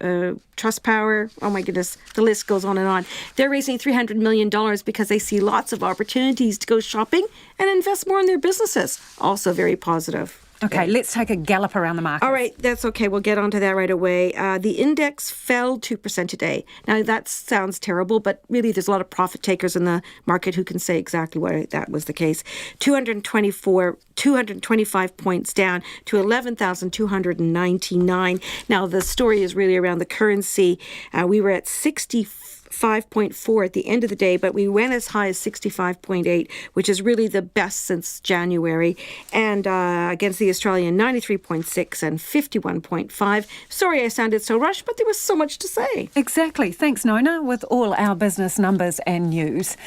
Trustpower. Oh my goodness, the list goes on and on. They're raising $300 million because they see lots of opportunities to go shopping and invest more in their businesses. Also very positive. Okay, let's take a gallop around the market. All right, that's okay. We'll get onto that right away. The index fell 2% today. Now, that sounds terrible, but really there's a lot of profit takers in the market who can say exactly why that was the case. 225 points down to 11,299. Now, the story is really around the currency. We were at 65.4 at the end of the day, but we went as high as 65.8, which is really the best since January. And against the Australian, 93.6 and 51.5. Sorry I sounded so rushed, but there was so much to say. Exactly. Thanks, Nona, with all our business numbers and news.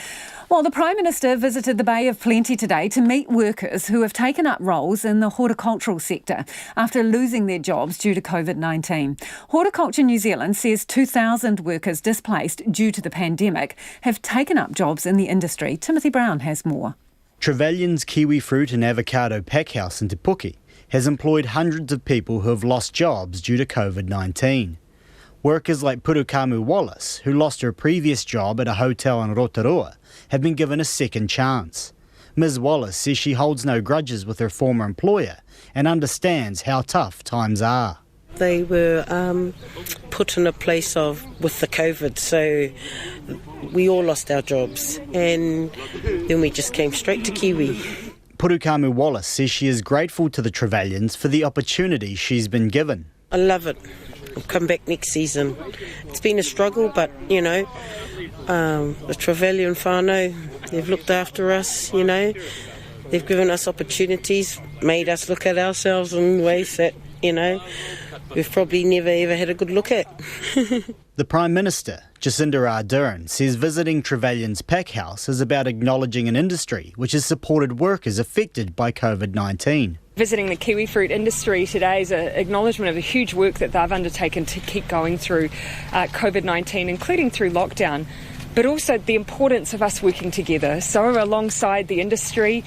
Well, the Prime Minister visited the Bay of Plenty today to meet workers who have taken up roles in the horticultural sector after losing their jobs due to COVID-19. Horticulture New Zealand says 2,000 workers displaced due to the pandemic have taken up jobs in the industry. Timothy Brown has more. Trevelyan's kiwi fruit and avocado packhouse in Te Puke has employed hundreds of people who have lost jobs due to COVID-19. Workers like Purukamu Wallace, who lost her previous job at a hotel in Rotorua, have been given a second chance. Ms Wallace says she holds no grudges with her former employer and understands how tough times are. They were put in a place with the COVID, so we all lost our jobs, and then we just came straight to Kiwi. Purukamu Wallace says she is grateful to the Trevelyan's for the opportunity she's been given. I love it. I'll come back next season. It's been a struggle, but, you know, the Trevelyan whānau, they've looked after us, you know. They've given us opportunities, made us look at ourselves in ways that, you know, we've probably never ever had a good look at. The Prime Minister, Jacinda Ardern, says visiting Trevelyan's packhouse is about acknowledging an industry which has supported workers affected by COVID-19. Visiting the kiwi fruit industry today is an acknowledgement of the huge work that they've undertaken to keep going through COVID-19, including through lockdown, but also the importance of us working together. So alongside the industry,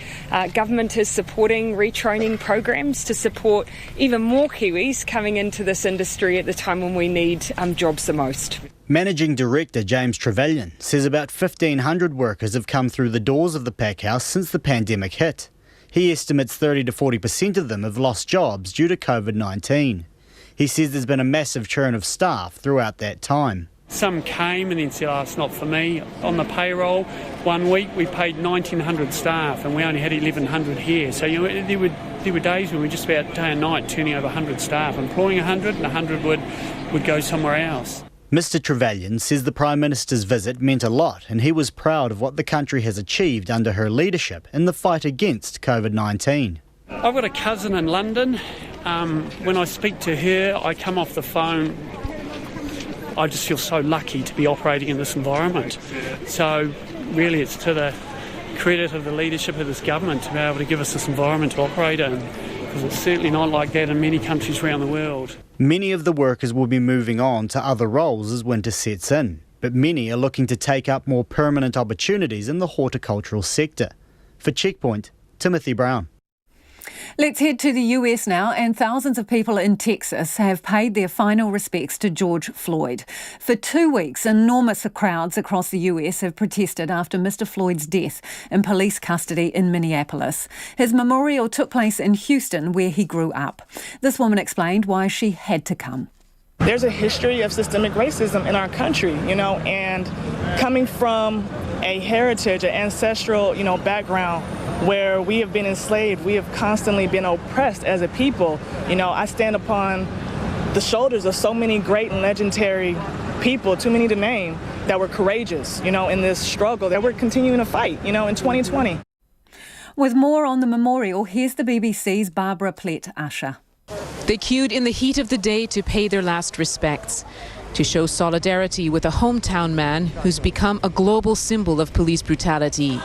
government is supporting retraining programs to support even more Kiwis coming into this industry at the time when we need jobs the most. Managing Director James Trevelyan says about 1,500 workers have come through the doors of the packhouse since the pandemic hit. He estimates 30 to 40% of them have lost jobs due to COVID-19. He says there's been a massive churn of staff throughout that time. Some came and then said, oh, it's not for me. On the payroll, 1 week we paid 1,900 staff and we only had 1,100 here. So you know, there were days when we were just about day and night turning over 100 staff, employing 100 and 100 would go somewhere else. Mr Trevelyan says the Prime Minister's visit meant a lot and he was proud of what the country has achieved under her leadership in the fight against COVID-19. I've got a cousin in London. When I speak to her, I come off the phone, I just feel so lucky to be operating in this environment. So really it's to the credit of the leadership of this government to be able to give us this environment to operate in, because it's certainly not like that in many countries around the world. Many of the workers will be moving on to other roles as winter sets in, but many are looking to take up more permanent opportunities in the horticultural sector. For Checkpoint, Timothy Brown. Let's head to the US now, and thousands of people in Texas have paid their final respects to George Floyd. For 2 weeks, enormous crowds across the US have protested after Mr. Floyd's death in police custody in Minneapolis. His memorial took place in Houston, where he grew up. This woman explained why she had to come. There's a history of systemic racism in our country, and coming from a heritage, an ancestral, background where we have been enslaved, we have constantly been oppressed as a people. I stand upon the shoulders of so many great and legendary people, too many to name, that were courageous, in this struggle that we're continuing to fight, in 2020. With more on the memorial, here's the BBC's Barbara Plett-Usher. They queued in the heat of the day to pay their last respects, to show solidarity with a hometown man who's become a global symbol of police brutality.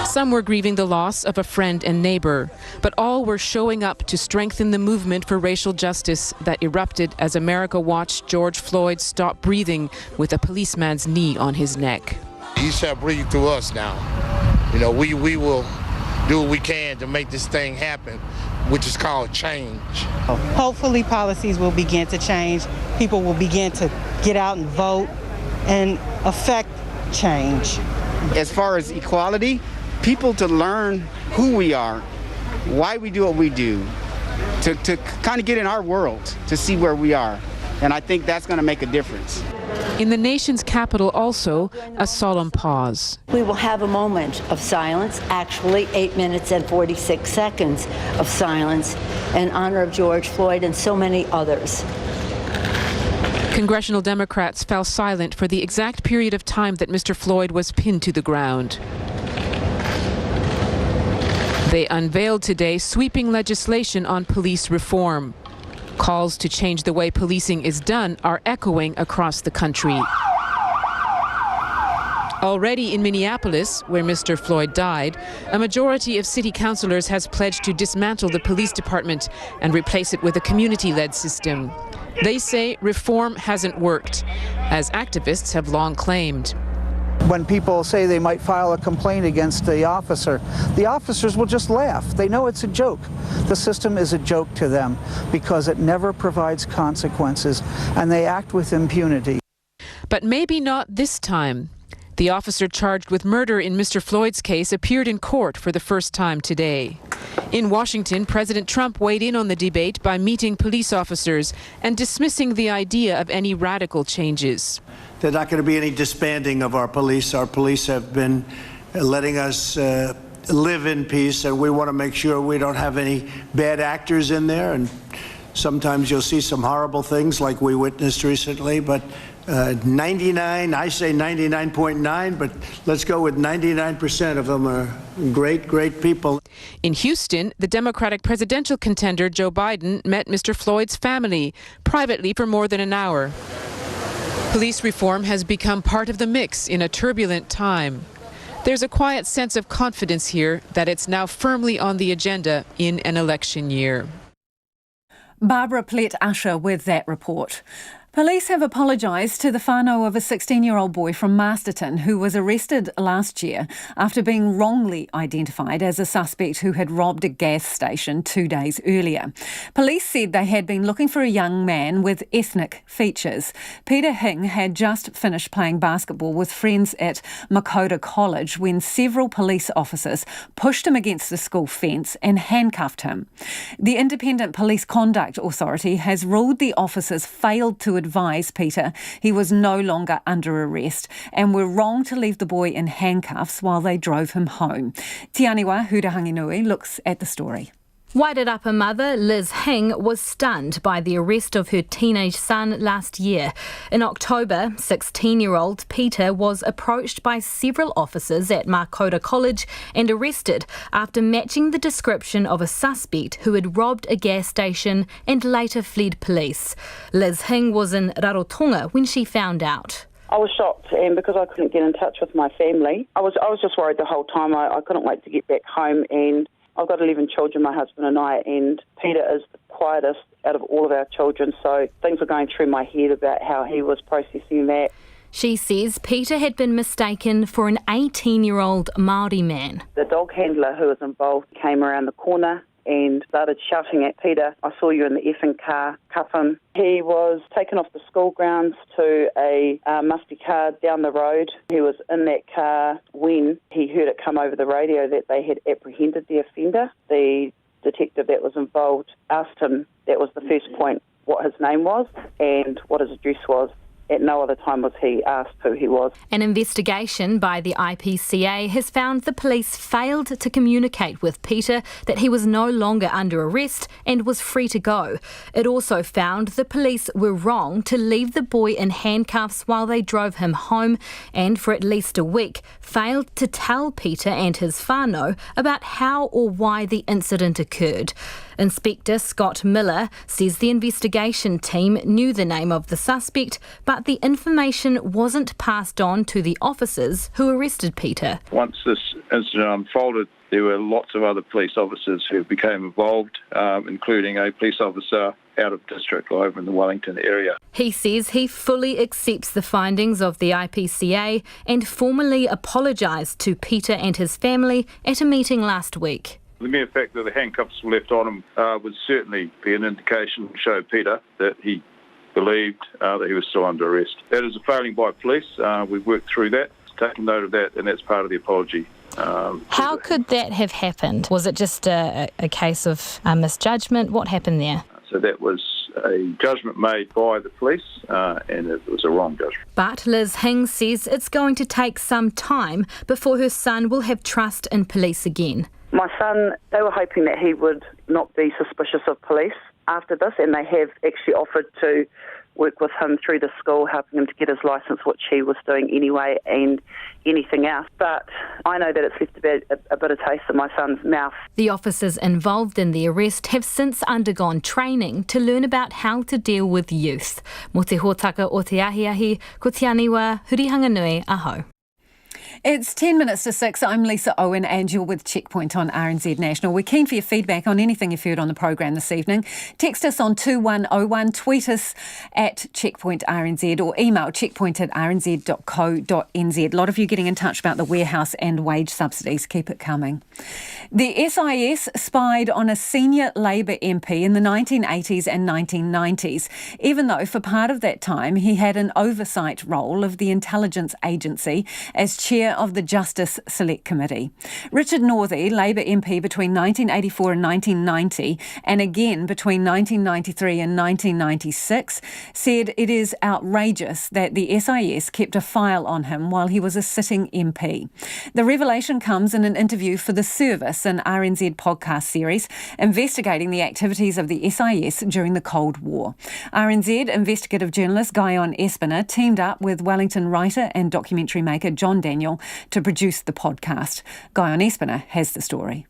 Some were grieving the loss of a friend and neighbor, but all were showing up to strengthen the movement for racial justice that erupted as America watched George Floyd stop breathing with a policeman's knee on his neck. He shall breathe through us now. You know, we will do what we can to make this thing happen, which is called change. Hopefully policies will begin to change. People will begin to get out and vote and affect change. As far as equality, people to learn who we are, why we do what we do, to kind of get in our world, to see where we are. And I think that's going to make a difference. In the nation's capital also, a solemn pause. We will have a moment of silence, actually 8 minutes and 46 seconds of silence in honor of George Floyd and so many others. Congressional Democrats fell silent for the exact period of time that Mr. Floyd was pinned to the ground. They unveiled today sweeping legislation on police reform. Calls to change the way policing is done are echoing across the country. Already in Minneapolis, where Mr. Floyd died, a majority of city councillors has pledged to dismantle the police department and replace it with a community-led system. They say reform hasn't worked, as activists have long claimed. When people say they might file a complaint against the officers will just laugh. They know it's a joke. The system is a joke to them because it never provides consequences, and they act with impunity. But maybe not this time. The officer charged with murder in Mr. Floyd's case appeared in court for the first time today. In Washington, President Trump weighed in on the debate by meeting police officers and dismissing the idea of any radical changes. There's not going to be any disbanding of our police. Our police have been letting us live in peace, and we want to make sure we don't have any bad actors in there. And sometimes you'll see some horrible things like we witnessed recently, but 99, I say 99.9, but let's go with 99% of them are great, great people. In Houston, the Democratic presidential contender Joe Biden met Mr. Floyd's family privately for more than an hour. Police reform has become part of the mix in a turbulent time. There's a quiet sense of confidence here that it's now firmly on the agenda in an election year. Barbara Plett-Usher with that report. Police have apologised to the whānau of a 16-year-old boy from Masterton who was arrested last year after being wrongly identified as a suspect who had robbed a gas station 2 days earlier. Police said they had been looking for a young man with ethnic features. Peter Hing had just finished playing basketball with friends at Koutou College when several police officers pushed him against the school fence and handcuffed him. The Independent Police Conduct Authority has ruled the officers failed to advise Peter he was no longer under arrest and were wrong to leave the boy in handcuffs while they drove him home. Tianiwa Hudahanginui looks at the story. Wairarapa mother Liz Hing was stunned by the arrest of her teenage son last year. In October, 16-year-old Peter was approached by several officers at Koutou College and arrested after matching the description of a suspect who had robbed a gas station and later fled police. Liz Hing was in Rarotonga when she found out. I was shocked, and because I couldn't get in touch with my family, I was just worried the whole time. I couldn't wait to get back home, and I've got 11 children, my husband and I, and Peter is the quietest out of all of our children, so things were going through my head about how he was processing that. She says Peter had been mistaken for an 18-year-old Māori man. The dog handler who was involved came around the corner and started shouting at Peter, "I saw you in the effing car, cuff him." He was taken off the school grounds to a musty car down the road. He was in that car when he heard it come over the radio that they had apprehended the offender. The detective that was involved asked him, that was the first point, what his name was and what his address was. at no other time was he asked who he was. An investigation by the IPCA has found the police failed to communicate with Peter that he was no longer under arrest and was free to go. It also found the police were wrong to leave the boy in handcuffs while they drove him home, and for at least a week failed to tell Peter and his whānau about how or why the incident occurred. Inspector Scott Miller says the investigation team knew the name of the suspect, but the information wasn't passed on to the officers who arrested Peter. Once this incident unfolded, there were lots of other police officers who became involved, including a police officer out of district over in the Wellington area. He says he fully accepts the findings of the IPCA and formally apologised to Peter and his family at a meeting last week. The mere fact that the handcuffs were left on him would certainly be an indication to show Peter that he believed that he was still under arrest. That is a failing by police. We've worked through that, taken note of that, and that's part of the apology. How could that have happened? Was it just a case of misjudgment? What happened there? So that was a judgment made by the police, and it was a wrong judgment. But Liz Hing says it's going to take some time before her son will have trust in police again. My son, they were hoping that he would not be suspicious of police after this, and they have actually offered to work with him through the school, helping him to get his licence, which he was doing anyway, and anything else. But I know that it's left a bit of taste in my son's mouth. The officers involved in the arrest have since undergone training to learn about how to deal with youth. Mo te hōtaka o te ahiahi, ko te aniwa, hurihanga nui, aho. It's 10 minutes to 6. I'm Lisa Owen and you're with Checkpoint on RNZ National. We're keen for your feedback on anything you've heard on the programme this evening. Text us on 2101, tweet us at Checkpoint RNZ or email checkpoint@rnz.co.nz. A lot of you getting in touch about the warehouse and wage subsidies. Keep it coming. The SIS spied on a senior Labour MP in the 1980s and 1990s, even though for part of that time he had an oversight role of the intelligence agency as chair of the Justice Select Committee. Richard Northey, Labour MP between 1984 and 1990, and again between 1993 and 1996, said it is outrageous that the SIS kept a file on him while he was a sitting MP. The revelation comes in an interview for The Service, an RNZ podcast series investigating the activities of the SIS during the Cold War. RNZ investigative journalist Guyon Espiner teamed up with Wellington writer and documentary maker John Daniel to produce the podcast. Guyon Espiner has the story.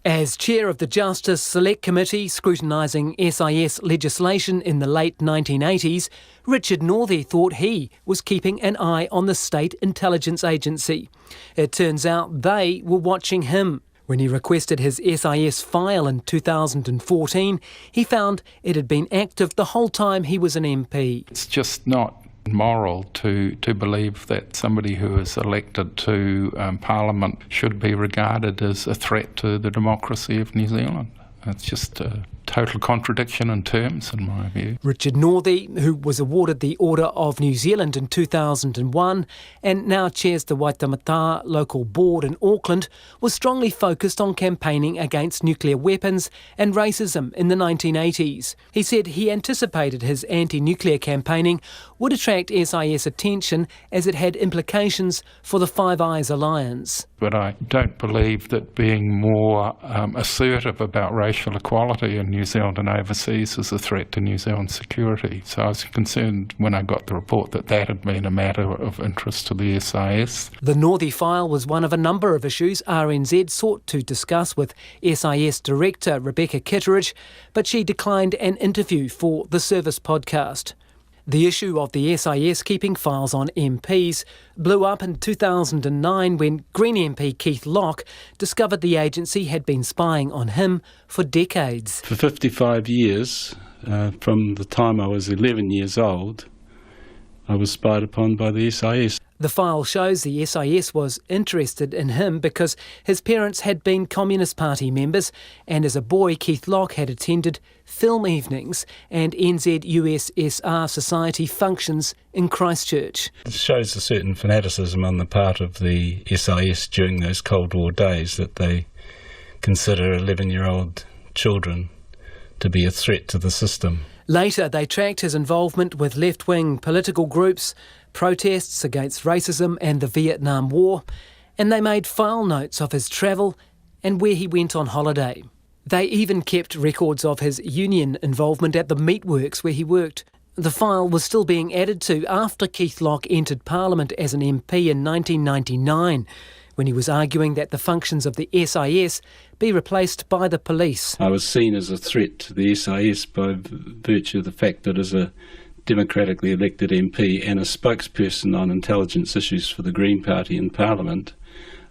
As chair of the Justice Select Committee scrutinising SIS legislation in the late 1980s, Richard Northey thought he was keeping an eye on the State Intelligence Agency. It turns out they were watching him. When he requested his SIS file in 2014, he found it had been active the whole time he was an MP. It's just not moral to believe that somebody who is elected to Parliament should be regarded as a threat to the democracy of New Zealand. It's just a total contradiction in terms, in my view. Richard Northey, who was awarded the Order of New Zealand in 2001 and now chairs the Waitemata local board in Auckland, was strongly focused on campaigning against nuclear weapons and racism in the 1980s. He said he anticipated his anti-nuclear campaigning would attract SIS attention as it had implications for the Five Eyes alliance. But I don't believe that being more assertive about racial equality in New Zealand and overseas is a threat to New Zealand's security. So I was concerned when I got the report that had been a matter of interest to the SIS. The Northey file was one of a number of issues RNZ sought to discuss with SIS Director Rebecca Kitteridge, but she declined an interview for the Service podcast. The issue of the SIS keeping files on MPs blew up in 2009 when Green MP Keith Locke discovered the agency had been spying on him for decades. For 55 years, from the time I was 11 years old, I was spied upon by the SIS. The file shows the SIS was interested in him because his parents had been Communist Party members, and as a boy Keith Locke had attended film evenings and NZUSSR Society functions in Christchurch. It shows a certain fanaticism on the part of the SIS during those Cold War days that they consider 11-year-old children to be a threat to the system. Later, they tracked his involvement with left-wing political groups, protests against racism and the Vietnam War, and they made file notes of his travel and where he went on holiday. They even kept records of his union involvement at the meatworks where he worked. The file was still being added to after Keith Locke entered Parliament as an MP in 1999, when he was arguing that the functions of the SIS be replaced by the police. I was seen as a threat to the SIS by virtue of the fact that as a democratically elected MP and a spokesperson on intelligence issues for the Green Party in Parliament,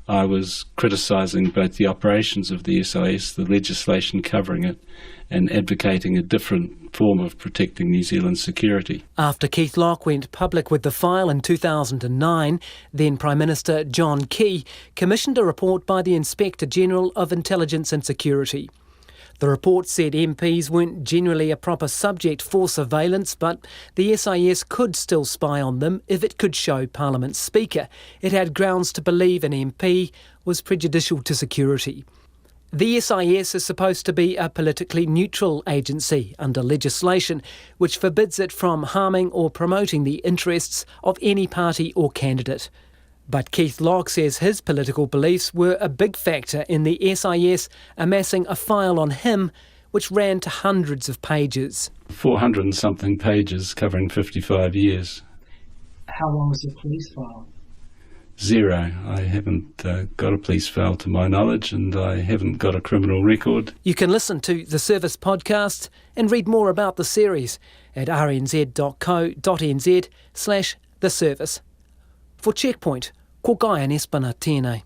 I was criticising both the operations of the SIS, the legislation covering it, and advocating a different form of protecting New Zealand's security. After Keith Locke went public with the file in 2009, then Prime Minister John Key commissioned a report by the Inspector General of Intelligence and Security. The report said MPs weren't generally a proper subject for surveillance, but the SIS could still spy on them if it could show Parliament's Speaker it had grounds to believe an MP was prejudicial to security. The SIS is supposed to be a politically neutral agency under legislation which forbids it from harming or promoting the interests of any party or candidate. But Keith Locke says his political beliefs were a big factor in the SIS amassing a file on him which ran to hundreds of pages. 400 and something pages covering 55 years. How long was the police file? 0. I haven't got a police file to my knowledge, and I haven't got a criminal record. You can listen to the Service podcast and read more about the series at rnz.co.nz/The Service. For Checkpoint, ko Guyan Espana tēnei.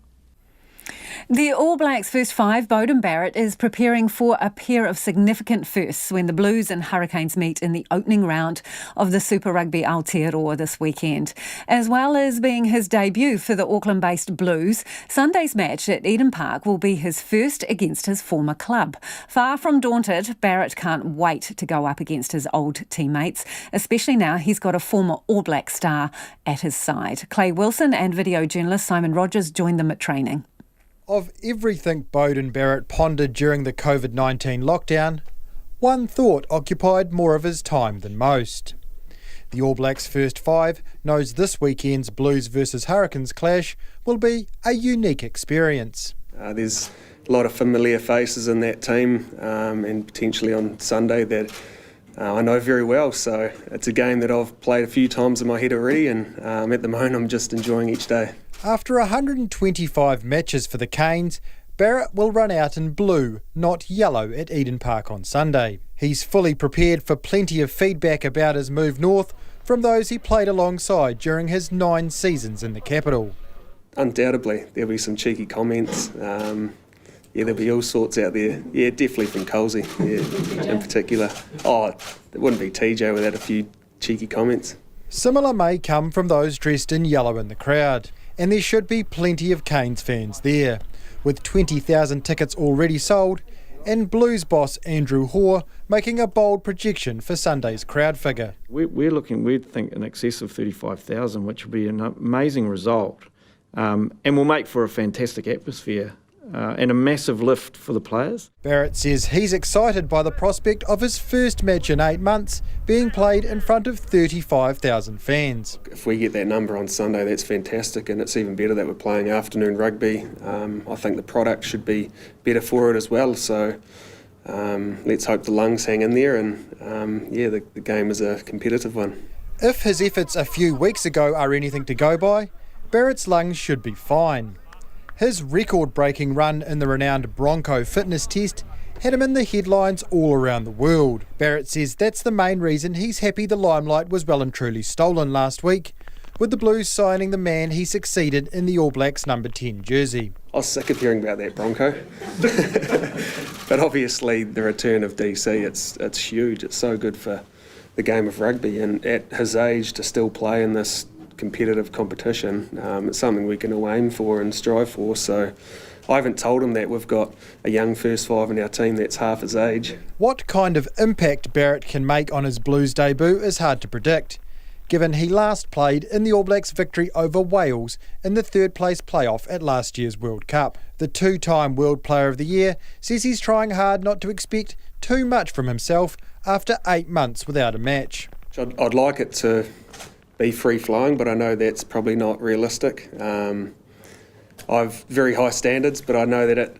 The All Blacks first five, Beauden Barrett, is preparing for a pair of significant firsts when the Blues and Hurricanes meet in the opening round of the Super Rugby Aotearoa this weekend. As well as being his debut for the Auckland-based Blues, Sunday's match at Eden Park will be his first against his former club. Far from daunted, Barrett can't wait to go up against his old teammates, especially now he's got a former All Black star at his side. Clay Wilson and video journalist Simon Rogers joined them at training. Of everything Beauden Barrett pondered during the COVID-19 lockdown, one thought occupied more of his time than most. The All Blacks' first five knows this weekend's Blues versus Hurricanes clash will be a unique experience. There's a lot of familiar faces in that team and potentially on Sunday that I know very well, so it's a game that I've played a few times in my head already, and at the moment I'm just enjoying each day. After 125 matches for the Canes, Barrett will run out in blue, not yellow, at Eden Park on Sunday. He's fully prepared for plenty of feedback about his move north from those he played alongside during his 9 seasons in the capital. Undoubtedly, there'll be some cheeky comments. There'll be all sorts out there. Yeah, definitely from Colsey, in particular. It wouldn't be TJ without a few cheeky comments. Similar may come from those dressed in yellow in the crowd. And there should be plenty of Canes fans there, with 20,000 tickets already sold, and Blues boss Andrew Hoare making a bold projection for Sunday's crowd figure. We'd think in excess of 35,000, which will be an amazing result, and will make for a fantastic atmosphere and a massive lift for the players. Barrett says he's excited by the prospect of his first match in 8 months being played in front of 35,000 fans. If we get that number on Sunday, that's fantastic, and it's even better that we're playing afternoon rugby. I think the product should be better for it as well, so let's hope the lungs hang in there, and the game is a competitive one. If his efforts a few weeks ago are anything to go by, Barrett's lungs should be fine. His record-breaking run in the renowned Bronco fitness test had him in the headlines all around the world. Barrett says that's the main reason he's happy the limelight was well and truly stolen last week, with the Blues signing the man he succeeded in the All Blacks number 10 jersey. I was sick of hearing about that Bronco. But obviously the return of DC, it's huge. It's so good for the game of rugby, and at his age to still play in this competitive competition, it's something we can all aim for and strive for. So I haven't told him that we've got a young first five in our team that's half his age. What kind of impact Barrett can make on his Blues debut is hard to predict. given he last played in the All Blacks' victory over Wales in the third-place playoff at last year's World Cup. The two-time World Player of the Year says he's trying hard not to expect too much from himself after 8 months without a match. I'd like it to be free-flowing, but I know that's probably not realistic. I've very high standards, but I know that it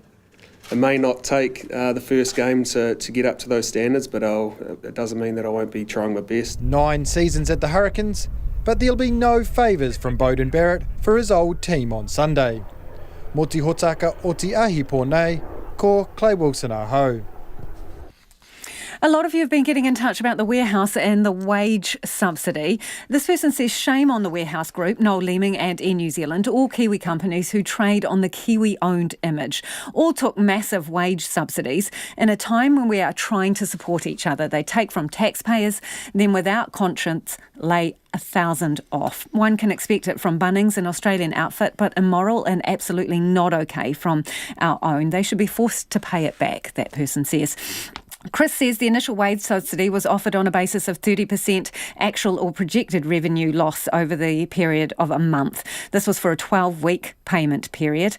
may not take the first game to get up to those standards, but it doesn't mean that I won't be trying my best. 9 seasons at the Hurricanes, but there'll be no favours from Beauden Barrett for his old team on Sunday. Moti hotaka o te ahi pōnei, ko Clay Wilson aho. A lot of you have been getting in touch about the warehouse and the wage subsidy. This person says shame on the warehouse group, Noel Leeming and Air New Zealand, all Kiwi companies who trade on the Kiwi-owned image. All took massive wage subsidies in a time when we are trying to support each other. They take from taxpayers, then without conscience lay 1,000 off. One can expect it from Bunnings, an Australian outfit, but immoral and absolutely not okay from our own. They should be forced to pay it back, that person says. Chris says the initial wage subsidy was offered on a basis of 30% actual or projected revenue loss over the period of a month. This was for a 12-week payment period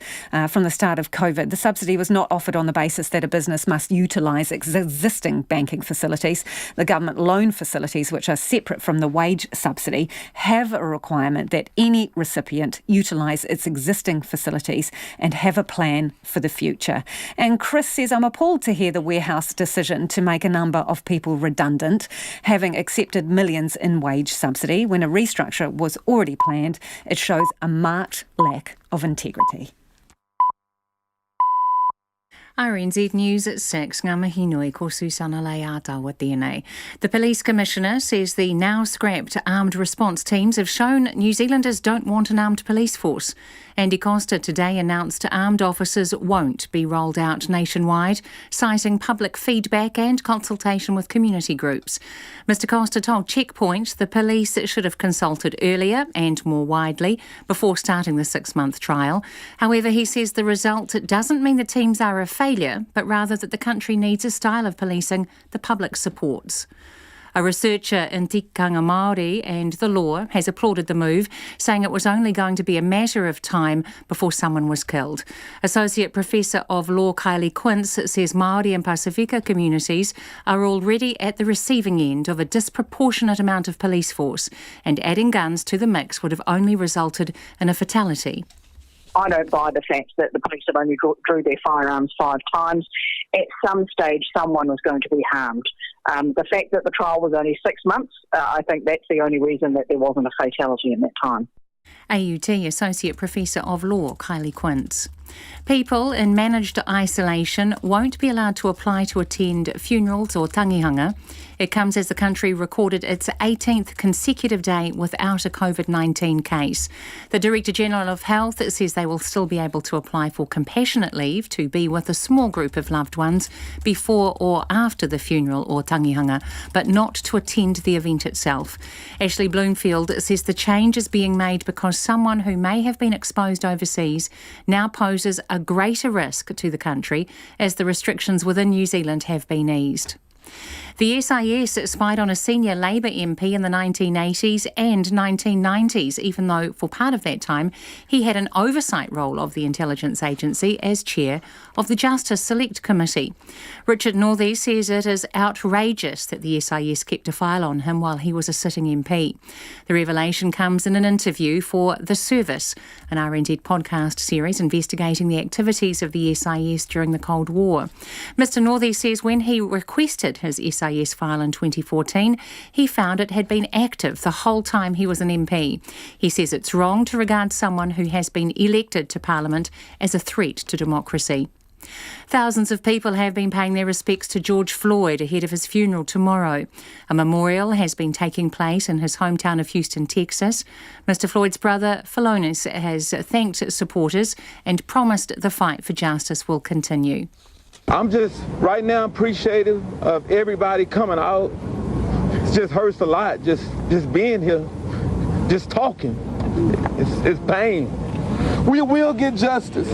from the start of COVID. The subsidy was not offered on the basis that a business must utilise existing banking facilities. The government loan facilities, which are separate from the wage subsidy, have a requirement that any recipient utilise its existing facilities and have a plan for the future. And Chris says, I'm appalled to hear the warehouse decision to make a number of people redundant, having accepted millions in wage subsidy when a restructure was already planned. It shows a marked lack of integrity. RNZ News at 6, ngā mihi nui ko Susana Leata at DNA. The Police Commissioner says the now scrapped armed response teams have shown New Zealanders don't want an armed police force. Andy Costa today announced armed officers won't be rolled out nationwide, citing public feedback and consultation with community groups. Mr Costa told Checkpoint the police should have consulted earlier and more widely before starting the 6-month trial. However, he says the result doesn't mean the teams are a failure, but rather that the country needs a style of policing the public supports. A researcher in tikanga Māori and the law has applauded the move, saying it was only going to be a matter of time before someone was killed. Associate Professor of Law Kylie Quince says Māori and Pasifika communities are already at the receiving end of a disproportionate amount of police force, and adding guns to the mix would have only resulted in a fatality. I don't buy the fact that the police have only drew their firearms 5 times. At some stage, someone was going to be harmed. The fact that the trial was only 6 months, I think that's the only reason that there wasn't a fatality in that time. AUT Associate Professor of Law, Kylie Quince. People in managed isolation won't be allowed to apply to attend funerals or tangihanga. It comes as the country recorded its 18th consecutive day without a COVID-19 case. The Director General of Health says they will still be able to apply for compassionate leave to be with a small group of loved ones before or after the funeral or tangihanga, but not to attend the event itself. Ashley Bloomfield says the change is being made because someone who may have been exposed overseas now poses a greater risk to the country as the restrictions within New Zealand have been eased. The SIS spied on a senior Labour MP in the 1980s and 1990s, even though for part of that time he had an oversight role of the intelligence agency as chair of the Justice Select Committee. Richard Northey says it is outrageous that the SIS kept a file on him while he was a sitting MP. The revelation comes in an interview for The Service, an RNZ podcast series investigating the activities of the SIS during the Cold War. Mr Northey says when he requested his SIS file in 2014, he found it had been active the whole time he was an MP. He says it's wrong to regard someone who has been elected to Parliament as a threat to democracy. Thousands of people have been paying their respects to George Floyd ahead of his funeral tomorrow. A memorial has been taking place in his hometown of Houston, Texas. Mr Floyd's brother, Philonis, has thanked supporters and promised the fight for justice will continue. I'm just right now appreciative of everybody coming out. It just hurts a lot just being here, just talking. It's pain. We will get justice.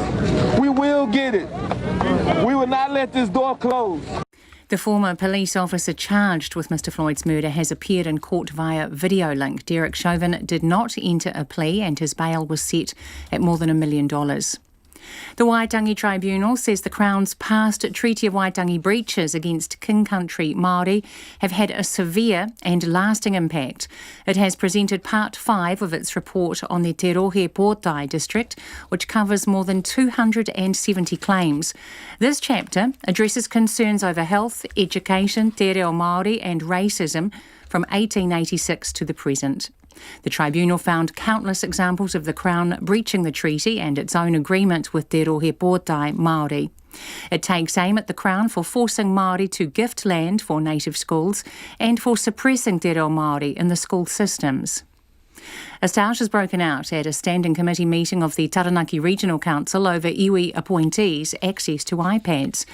We will get it. We will not let this door close. The former police officer charged with Mr Floyd's murder has appeared in court via video link. Derek Chauvin did not enter a plea and his bail was set at more than $1 million. The Waitangi Tribunal says the Crown's past Treaty of Waitangi breaches against King Country Māori have had a severe and lasting impact. It has presented Part 5 of its report on the Te Rohe Pōtai district, which covers more than 270 claims. This chapter addresses concerns over health, education, te reo Māori and racism from 1886 to the present. The tribunal found countless examples of the Crown breaching the treaty and its own agreement with Te Rohe Pōtai Māori. It takes aim at the Crown for forcing Māori to gift land for native schools and for suppressing te reo Māori in the school systems. A stoush has broken out at a standing committee meeting of the Taranaki Regional Council over iwi appointees' access to iPads.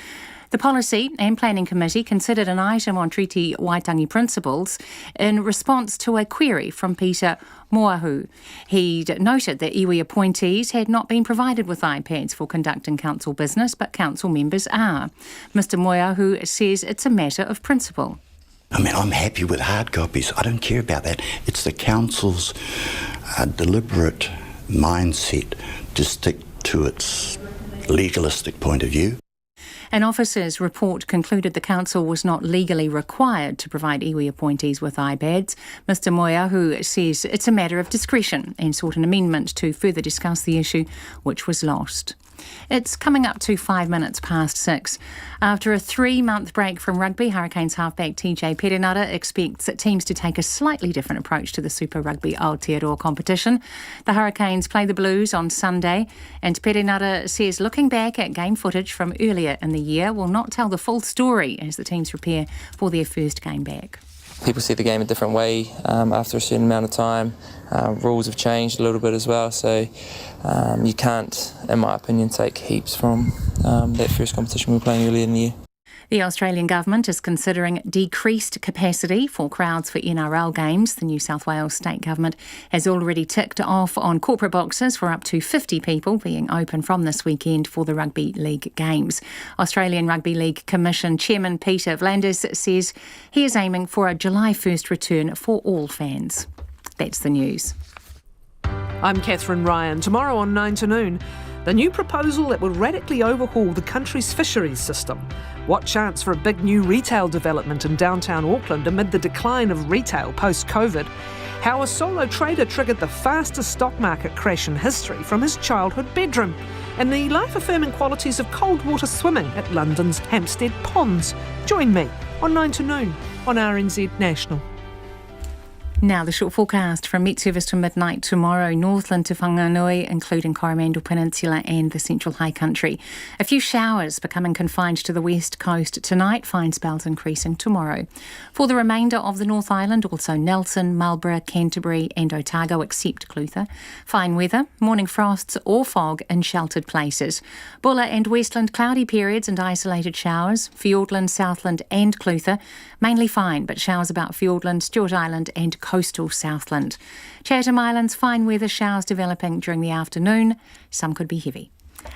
The Policy and Planning Committee considered an item on Treaty Waitangi principles in response to a query from Peter Moahu. He'd noted that iwi appointees had not been provided with iPads for conducting council business, but council members are. Mr Moahu says it's a matter of principle. I mean, I'm happy with hard copies. I don't care about that. It's the council's deliberate mindset to stick to its legalistic point of view. An officer's report concluded the council was not legally required to provide iwi appointees with iPads. Mr Moahu says it's a matter of discretion and sought an amendment to further discuss the issue, which was lost. It's coming up to 5 minutes past 6. After a 3-month break from rugby, Hurricanes halfback TJ Perenara expects teams to take a slightly different approach to the Super Rugby Aotearoa competition. The Hurricanes play the Blues on Sunday, and Perenara says looking back at game footage from earlier in the year will not tell the full story as the teams prepare for their first game back. People see the game a different way after a certain amount of time. Rules have changed a little bit as well, so you can't, in my opinion, take heaps from that first competition we were playing earlier in the year. The Australian government is considering decreased capacity for crowds for NRL games. The New South Wales state government has already ticked off on corporate boxes for up to 50 people being open from this weekend for the Rugby League games. Australian Rugby League Commission Chairman Peter Vlandis says he is aiming for a July 1st return for all fans. That's the news. I'm Catherine Ryan. Tomorrow on 9 to noon, the new proposal that will radically overhaul the country's fisheries system. What chance for a big new retail development in downtown Auckland amid the decline of retail post-COVID? How a solo trader triggered the fastest stock market crash in history from his childhood bedroom. And the life-affirming qualities of cold water swimming at London's Hampstead Ponds. Join me on 9 to noon on RNZ National. Now the short forecast from Met Service to midnight tomorrow, Northland to Whanganui, including Coromandel Peninsula and the Central High Country. A few showers becoming confined to the west coast tonight, fine spells increasing tomorrow. For the remainder of the North Island, also Nelson, Marlborough, Canterbury and Otago except Clutha. Fine weather, morning frosts or fog in sheltered places. Bulla and Westland cloudy periods and isolated showers. Fiordland, Southland and Clutha mainly fine, but showers about Fiordland, Stewart Island and coastal Southland. Chatham Islands, fine weather, showers developing during the afternoon. Some could be heavy.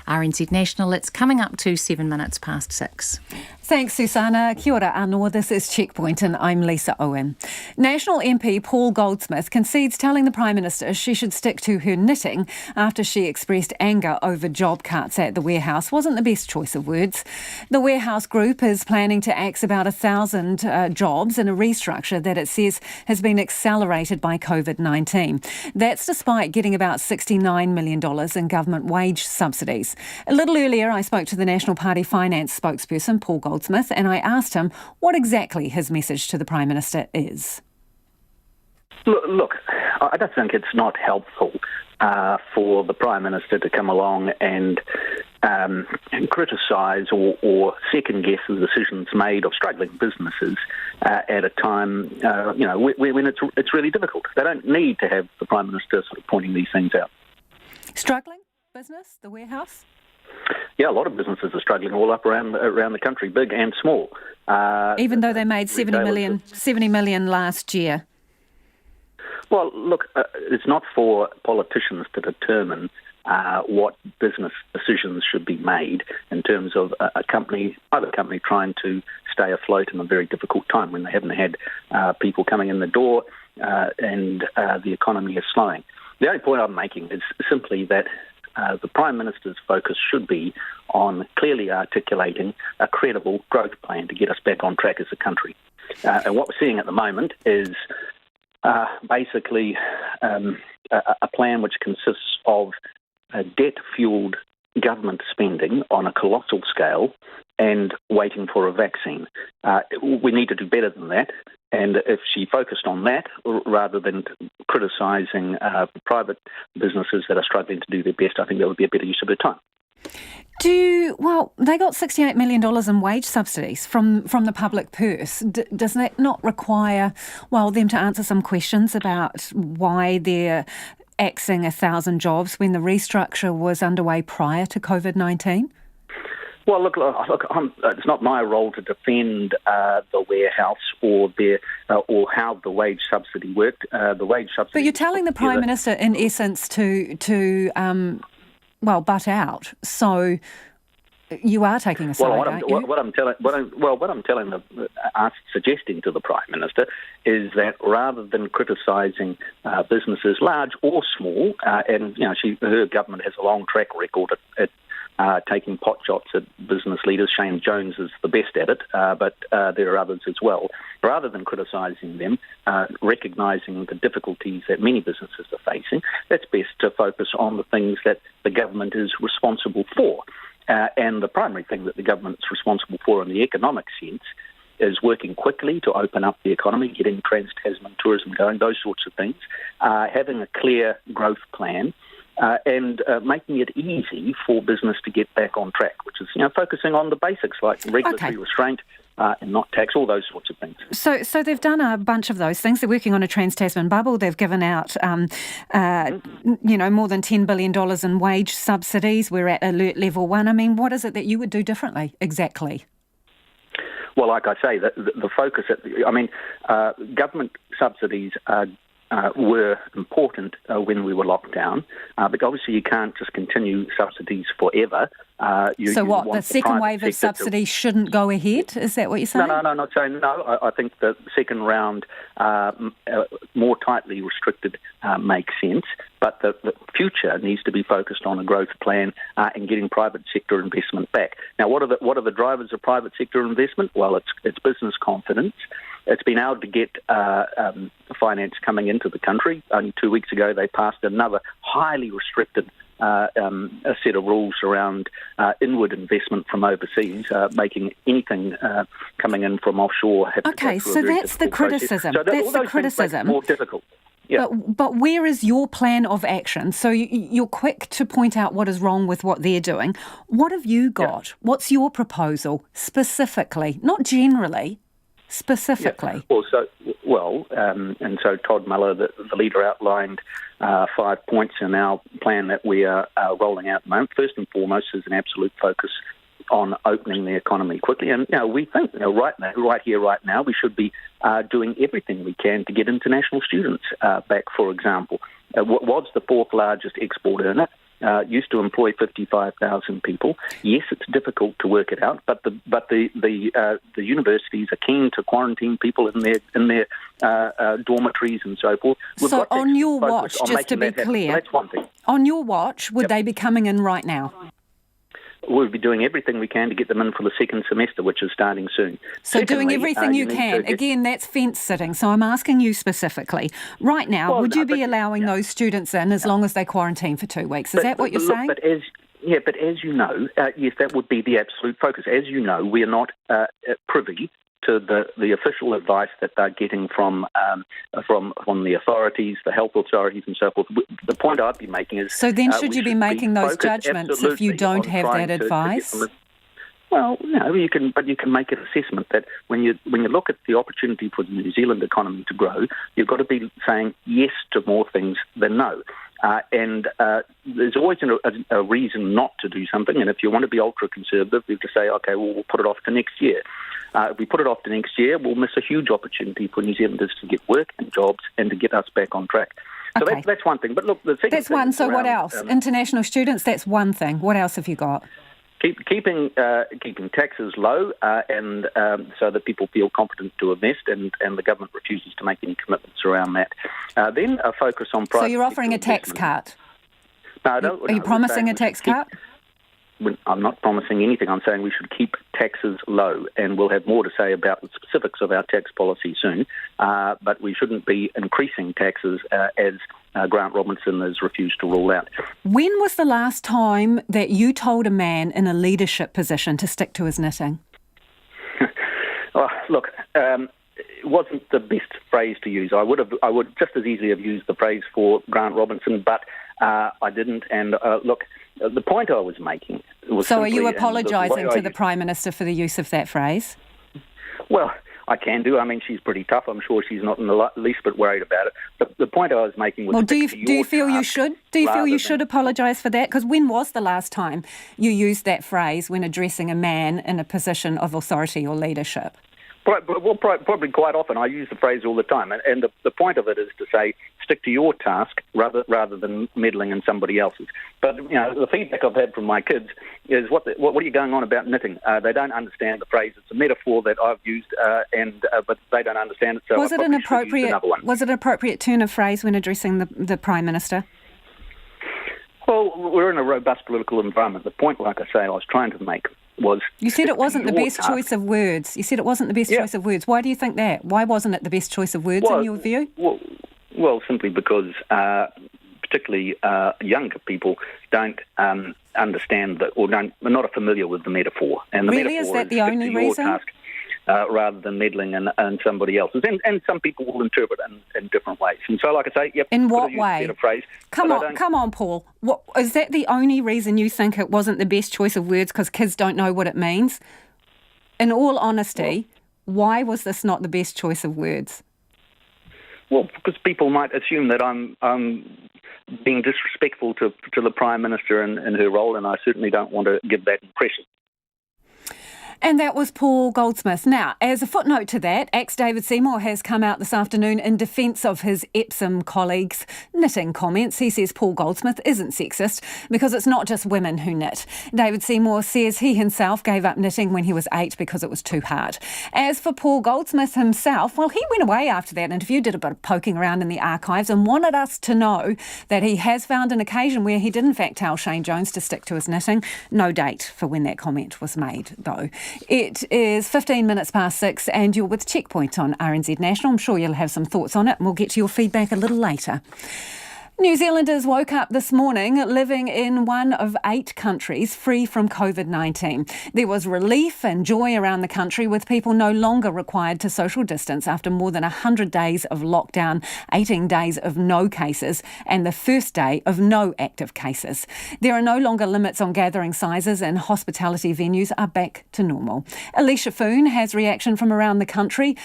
RNZ National, it's coming up to 7 minutes past 6. Thanks, Susanna. Kia ora anō. This is Checkpoint and I'm Lisa Owen. National MP Paul Goldsmith concedes telling the Prime Minister she should stick to her knitting after she expressed anger over job cuts at the warehouse wasn't the best choice of words. The warehouse group is planning to axe about 1,000 jobs in a restructure that it says has been accelerated by COVID-19. That's despite getting about $69 million in government wage subsidies. A little earlier, I spoke to the National Party finance spokesperson, Paul Goldsmith, and I asked him what exactly his message to the Prime Minister is. Look, I just think it's not helpful for the Prime Minister to come along and criticise or second-guess the decisions made of struggling businesses at a time, when it's really difficult. They don't need to have the Prime Minister sort of pointing these things out. Struggling business, the warehouse? Yeah, a lot of businesses are struggling all up around the country, big and small. Even though they made $70 million last year. Well, look, it's not for politicians to determine what business decisions should be made in terms of a company, either company trying to stay afloat in a very difficult time when they haven't had people coming in the door and the economy is slowing. The only point I'm making is simply that the Prime Minister's focus should be on clearly articulating a credible growth plan to get us back on track as a country. And what we're seeing at the moment is basically a plan which consists of debt-fueled government spending on a colossal scale and waiting for a vaccine. We need to do better than that. And if she focused on that rather than criticising private businesses that are struggling to do their best, I think that would be a better use of her time. They got $68 million in wage subsidies from the public purse. Does that not require, them to answer some questions about why they're axing 1,000 jobs when the restructure was underway prior to COVID-19? Well, look, it's not my role to defend the warehouse or how the wage subsidy worked. The wage subsidy. But you're telling the Prime Minister, in essence, to butt out. So you are taking a side, aren't you? Suggesting to the Prime Minister is that rather than criticising businesses, large or small, her government has a long track record at taking pot shots at business leaders. Shane Jones is the best at it, but there are others as well. Rather than criticising them, recognising the difficulties that many businesses are facing, it's best to focus on the things that the government is responsible for. And the primary thing that the government's responsible for in the economic sense is working quickly to open up the economy, getting trans-Tasman tourism going, those sorts of things, having a clear growth plan, and making it easy for business to get back on track, which is focusing on the basics like regulatory restraint and not tax, all those sorts of things. So they've done a bunch of those things. They're working on a trans-Tasman bubble. They've given out, more than $10 billion in wage subsidies. We're at alert level 1. I mean, what is it that you would do differently exactly? Well, like I say, the focus government subsidies were important when we were locked down, but obviously you can't just continue subsidies forever. The second wave of subsidies shouldn't go ahead? Is that what you're saying? No, not saying no. I think the second round, more tightly restricted, makes sense, but the future needs to be focused on a growth plan and getting private sector investment back. Now, what are the drivers of private sector investment? Well, it's business confidence. It's been able to get finance coming into the country. Only 2 weeks ago, they passed another highly restricted a set of rules around inward investment from overseas, making anything coming in from offshore have to go through a very that's the criticism. So that's the criticism. More difficult. Yeah. But where is your plan of action? So you're quick to point out what is wrong with what they're doing. What have you got? Yeah. What's your proposal specifically, not generally? Specifically. Yeah. And so Todd Muller, the leader, outlined 5 points in our plan that we are rolling out at the moment. First and foremost is an absolute focus on opening the economy quickly. And we think right here, right now, we should be doing everything we can to get international students back, for example. Was the fourth largest export earner. Used to employ 55,000 people. Yes, it's difficult to work it out, but the universities are keen to quarantine people in their dormitories and so forth. So on your watch, just to be clear, that's one thing. On your watch, would they be coming in right now? We'll be doing everything we can to get them in for the second semester, which is starting soon. So doing everything you can. Again, that's fence sitting. So I'm asking you specifically. Right now, would you be allowing those students in as long as they quarantine for 2 weeks? Is that what you're saying? But as you know, yes, that would be the absolute focus. As you know, we are not privy to the official advice that they're getting from the authorities, the health authorities and so forth. The point I'd be making is... So then should you be making those judgments if you don't have that advice? Well, you can make an assessment that when you look at the opportunity for the New Zealand economy to grow, you've got to be saying yes to more things than no. And there's always a reason not to do something, and if you want to be ultra-conservative, you have to say, OK, well, we'll put it off to next year. If we put it off to next year, we'll miss a huge opportunity for New Zealanders to get work and jobs and to get us back on track. So Okay. that's one thing. But look, the second That's thing one. is So what around, else? International students, that's one thing. What else have you got? Keeping taxes low and so that people feel confident to invest and the government refuses to make any commitments around that. Then a focus on private. So you're offering a tax cut? No, Are you promising a tax cut? I'm not promising anything. I'm saying we should keep taxes low, and we'll have more to say about the specifics of our tax policy soon. But we shouldn't be increasing taxes as Grant Robinson has refused to rule out. When was the last time that you told a man in a leadership position to stick to his knitting? Look, it wasn't the best phrase to use. I would just as easily have used the phrase for Grant Robinson, but I didn't. And look, the point I was making was. So are you simply, apologising to the Prime Minister for the use of that phrase? Well, I can do. I mean, she's pretty tough. I'm sure she's not in the least bit worried about it. The point I was making was. Well, do you feel you should? Do you feel you should apologise for that? Because when was the last time you used that phrase when addressing a man in a position of authority or leadership? Well, probably quite often. I use the phrase all the time, and the point of it is to say stick to your task rather than meddling in somebody else's. But the feedback I've had from my kids is, what are you going on about knitting? They don't understand the phrase. It's a metaphor that I've used, but they don't understand it. So was it an appropriate turn of phrase when addressing the Prime Minister? Well, we're in a robust political environment. The point, like I say, I was trying to make was... You said it wasn't the best choice of words. You said it wasn't the best choice of words. Why do you think that? Why wasn't it the best choice of words in your view? Well, simply because particularly younger people don't understand that, or are not familiar with the metaphor. And the really, metaphor is that the only reason? Task, rather than meddling in somebody else's. And some people will interpret it in different ways. And so, like I say, yep. In what way? Phrase, come on, Paul. What, is that the only reason you think it wasn't the best choice of words because kids don't know what it means? In all honesty, why was this not the best choice of words? Well, because people might assume that I'm being disrespectful to the Prime Minister in her role, and I certainly don't want to give that impression. And that was Paul Goldsmith. Now, as a footnote to that, ex-David Seymour has come out this afternoon in defence of his Epsom colleagues' knitting comments. He says Paul Goldsmith isn't sexist because it's not just women who knit. David Seymour says he himself gave up knitting when he was 8 because it was too hard. As for Paul Goldsmith himself, well, he went away after that interview, did a bit of poking around in the archives and wanted us to know that he has found an occasion where he did in fact tell Shane Jones to stick to his knitting. No date for when that comment was made, though. It is 15 minutes past 6 and you're with Checkpoint on RNZ National. I'm sure you'll have some thoughts on it and we'll get to your feedback a little later. New Zealanders woke up this morning living in one of 8 countries free from COVID-19. There was relief and joy around the country with people no longer required to social distance after more than 100 days of lockdown, 18 days of no cases and the first day of no active cases. There are no longer limits on gathering sizes and hospitality venues are back to normal. Alicia Foon has reaction from around the country.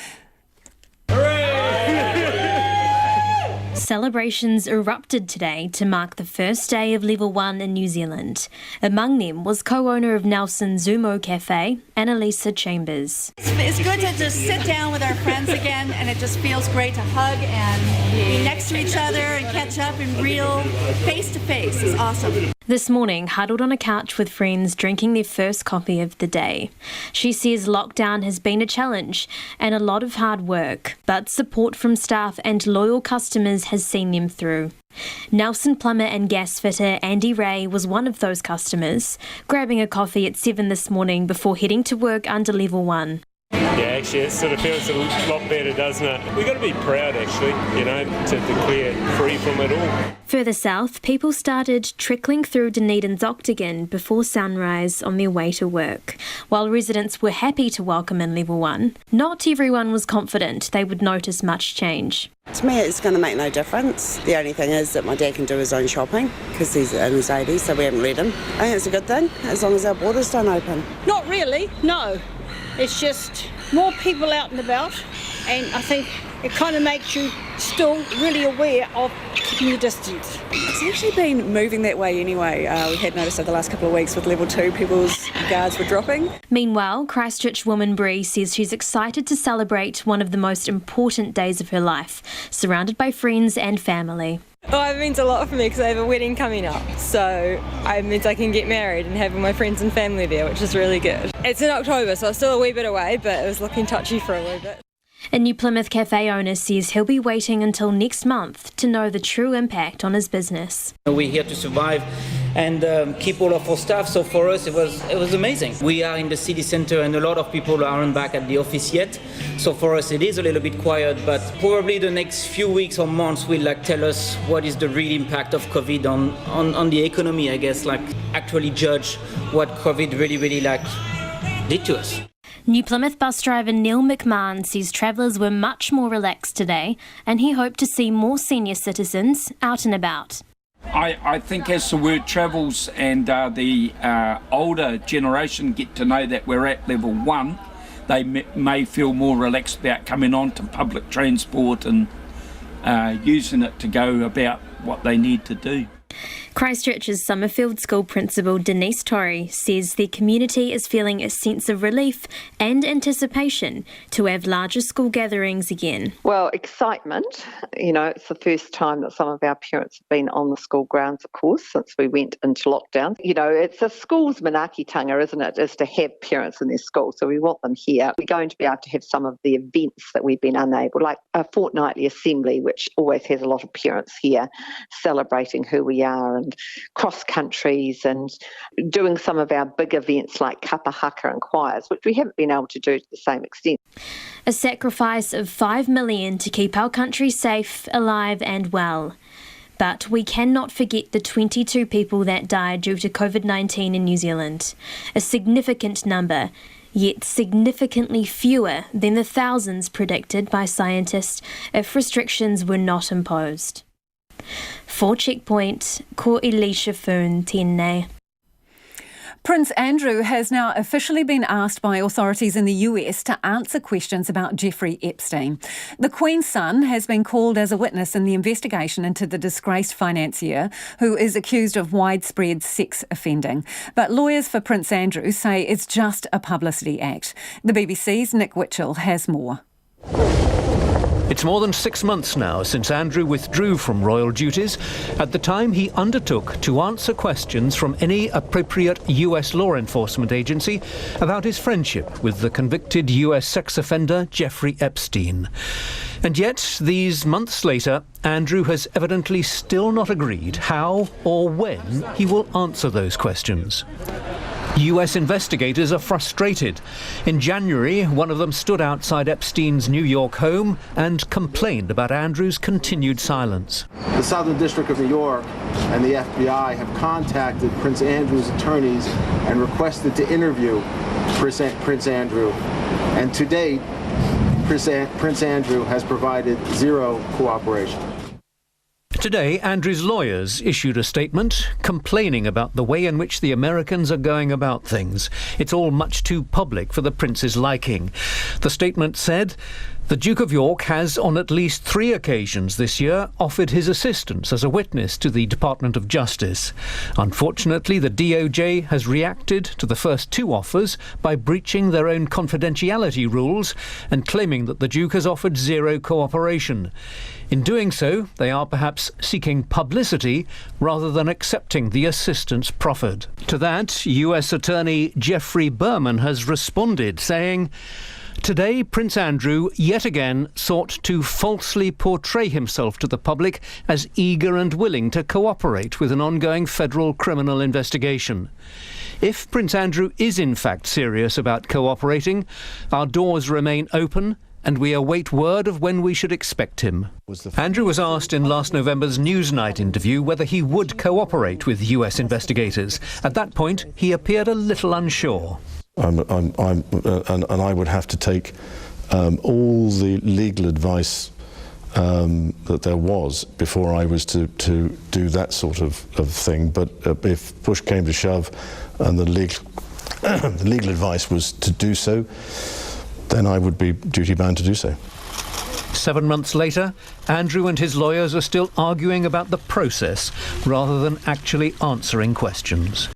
Celebrations erupted today to mark the first day of Level 1 in New Zealand. Among them was co-owner of Nelson Zumo Cafe, Annalisa Chambers. It's good to just sit down with our friends again, and it just feels great to hug and be next to each other and catch up in real face-to-face. It's awesome. This morning, huddled on a couch with friends drinking their first coffee of the day. She says lockdown has been a challenge and a lot of hard work, but support from staff and loyal customers has seen them through. Nelson plumber and gas fitter Andy Ray was one of those customers, grabbing a coffee at 7 this morning before heading to work under Level 1. Yeah, actually, it sort of feels a lot better, doesn't it? We've got to be proud, actually, to declare free from it all. Further south, people started trickling through Dunedin's Octagon before sunrise on their way to work. While residents were happy to welcome in Level 1, not everyone was confident they would notice much change. To me, it's going to make no difference. The only thing is that my dad can do his own shopping because he's in his 80s, so we haven't let him. I think it's a good thing, as long as our borders don't open. Not really, no. It's just more people out and about, and I think it kind of makes you still really aware of keeping your distance. It's actually been moving that way anyway. We had noticed over the last couple of weeks with Level 2, people's guards were dropping. Meanwhile, Christchurch woman Bree says she's excited to celebrate one of the most important days of her life, surrounded by friends and family. Oh, it means a lot for me because I have a wedding coming up. So it means I can get married and have my friends and family there, which is really good. It's in October, so it's still a wee bit away, but it was looking touchy for a wee bit. A New Plymouth cafe owner says he'll be waiting until next month to know the true impact on his business. We're here to survive and keep all of our staff, so for us it was amazing. We are in the city centre and a lot of people aren't back at the office yet, so for us it is a little bit quiet, but probably the next few weeks or months will tell us what is the real impact of COVID on the economy, I guess, actually judge what COVID really did to us. New Plymouth bus driver Neil McMahon says travellers were much more relaxed today and he hoped to see more senior citizens out and about. I think as the word travels and the older generation get to know that we're at level 1, they may feel more relaxed about coming on to public transport and using it to go about what they need to do. Christchurch's Summerfield School Principal Denise Torrey says the community is feeling a sense of relief and anticipation to have larger school gatherings again. Well, excitement. It's the first time that some of our parents have been on the school grounds, of course, since we went into lockdown. It's a school's manaakitanga, isn't it, is to have parents in their school, so we want them here. We're going to be able to have some of the events that we've been unable, like a fortnightly assembly, which always has a lot of parents here celebrating who we are, and cross countries, and doing some of our big events like kapa haka and choirs, which we haven't been able to do to the same extent. A sacrifice of $5 million to keep our country safe, alive and well. But we cannot forget the 22 people that died due to COVID-19 in New Zealand. A significant number, yet significantly fewer than the thousands predicted by scientists if restrictions were not imposed. For Checkpoint, ko Elisha Foon tēnei. Prince Andrew has now officially been asked by authorities in the US to answer questions about Jeffrey Epstein. The Queen's son has been called as a witness in the investigation into the disgraced financier who is accused of widespread sex offending. But lawyers for Prince Andrew say it's just a publicity act. The BBC's Nick Witchell has more. It's more than 6 months now since Andrew withdrew from royal duties. At the time, he undertook to answer questions from any appropriate US law enforcement agency about his friendship with the convicted US sex offender Jeffrey Epstein. And yet, these months later, Andrew has evidently still not agreed how or when he will answer those questions. US investigators are frustrated. In January, one of them stood outside Epstein's New York home and complained about Andrew's continued silence. The Southern District of New York and the FBI have contacted Prince Andrew's attorneys and requested to interview Prince Andrew. And to date, Prince Andrew has provided zero cooperation. Today, Andrew's lawyers issued a statement complaining about the way in which the Americans are going about things. It's all much too public for the prince's liking. The statement said, the Duke of York has, on at least 3 occasions this year, offered his assistance as a witness to the Department of Justice. Unfortunately, the DOJ has reacted to the first 2 offers by breaching their own confidentiality rules and claiming that the Duke has offered zero cooperation. In doing so, they are perhaps seeking publicity rather than accepting the assistance proffered. To that, US Attorney Geoffrey Berman has responded, saying, today, Prince Andrew yet again sought to falsely portray himself to the public as eager and willing to cooperate with an ongoing federal criminal investigation. If Prince Andrew is in fact serious about cooperating, our doors remain open and we await word of when we should expect him. Andrew was asked in last November's Newsnight interview whether he would cooperate with US investigators. At that point, he appeared a little unsure. And I would have to take all the legal advice that there was before I was to do that sort of thing. But if push came to shove and the legal advice was to do so, then I would be duty-bound to do so. 7 months later, Andrew and his lawyers are still arguing about the process rather than actually answering questions.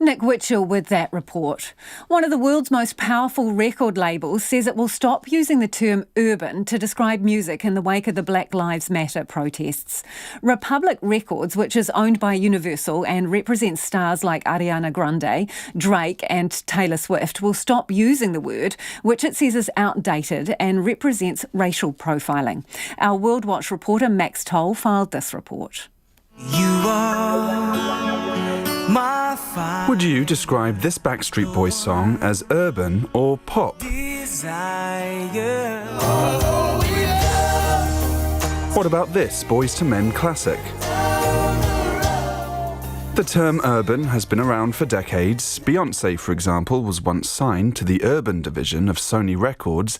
Nick Witchell with that report. One of the world's most powerful record labels says it will stop using the term urban to describe music in the wake of the Black Lives Matter protests. Republic Records, which is owned by Universal and represents stars like Ariana Grande, Drake and Taylor Swift, will stop using the word, which it says is outdated and represents racial profiling. Our World Watch reporter Max Toll filed this report. Would you describe this Backstreet Boys song as urban or pop? What about this Boys to Men classic? The term urban has been around for decades. Beyoncé, for example, was once signed to the urban division of Sony Records.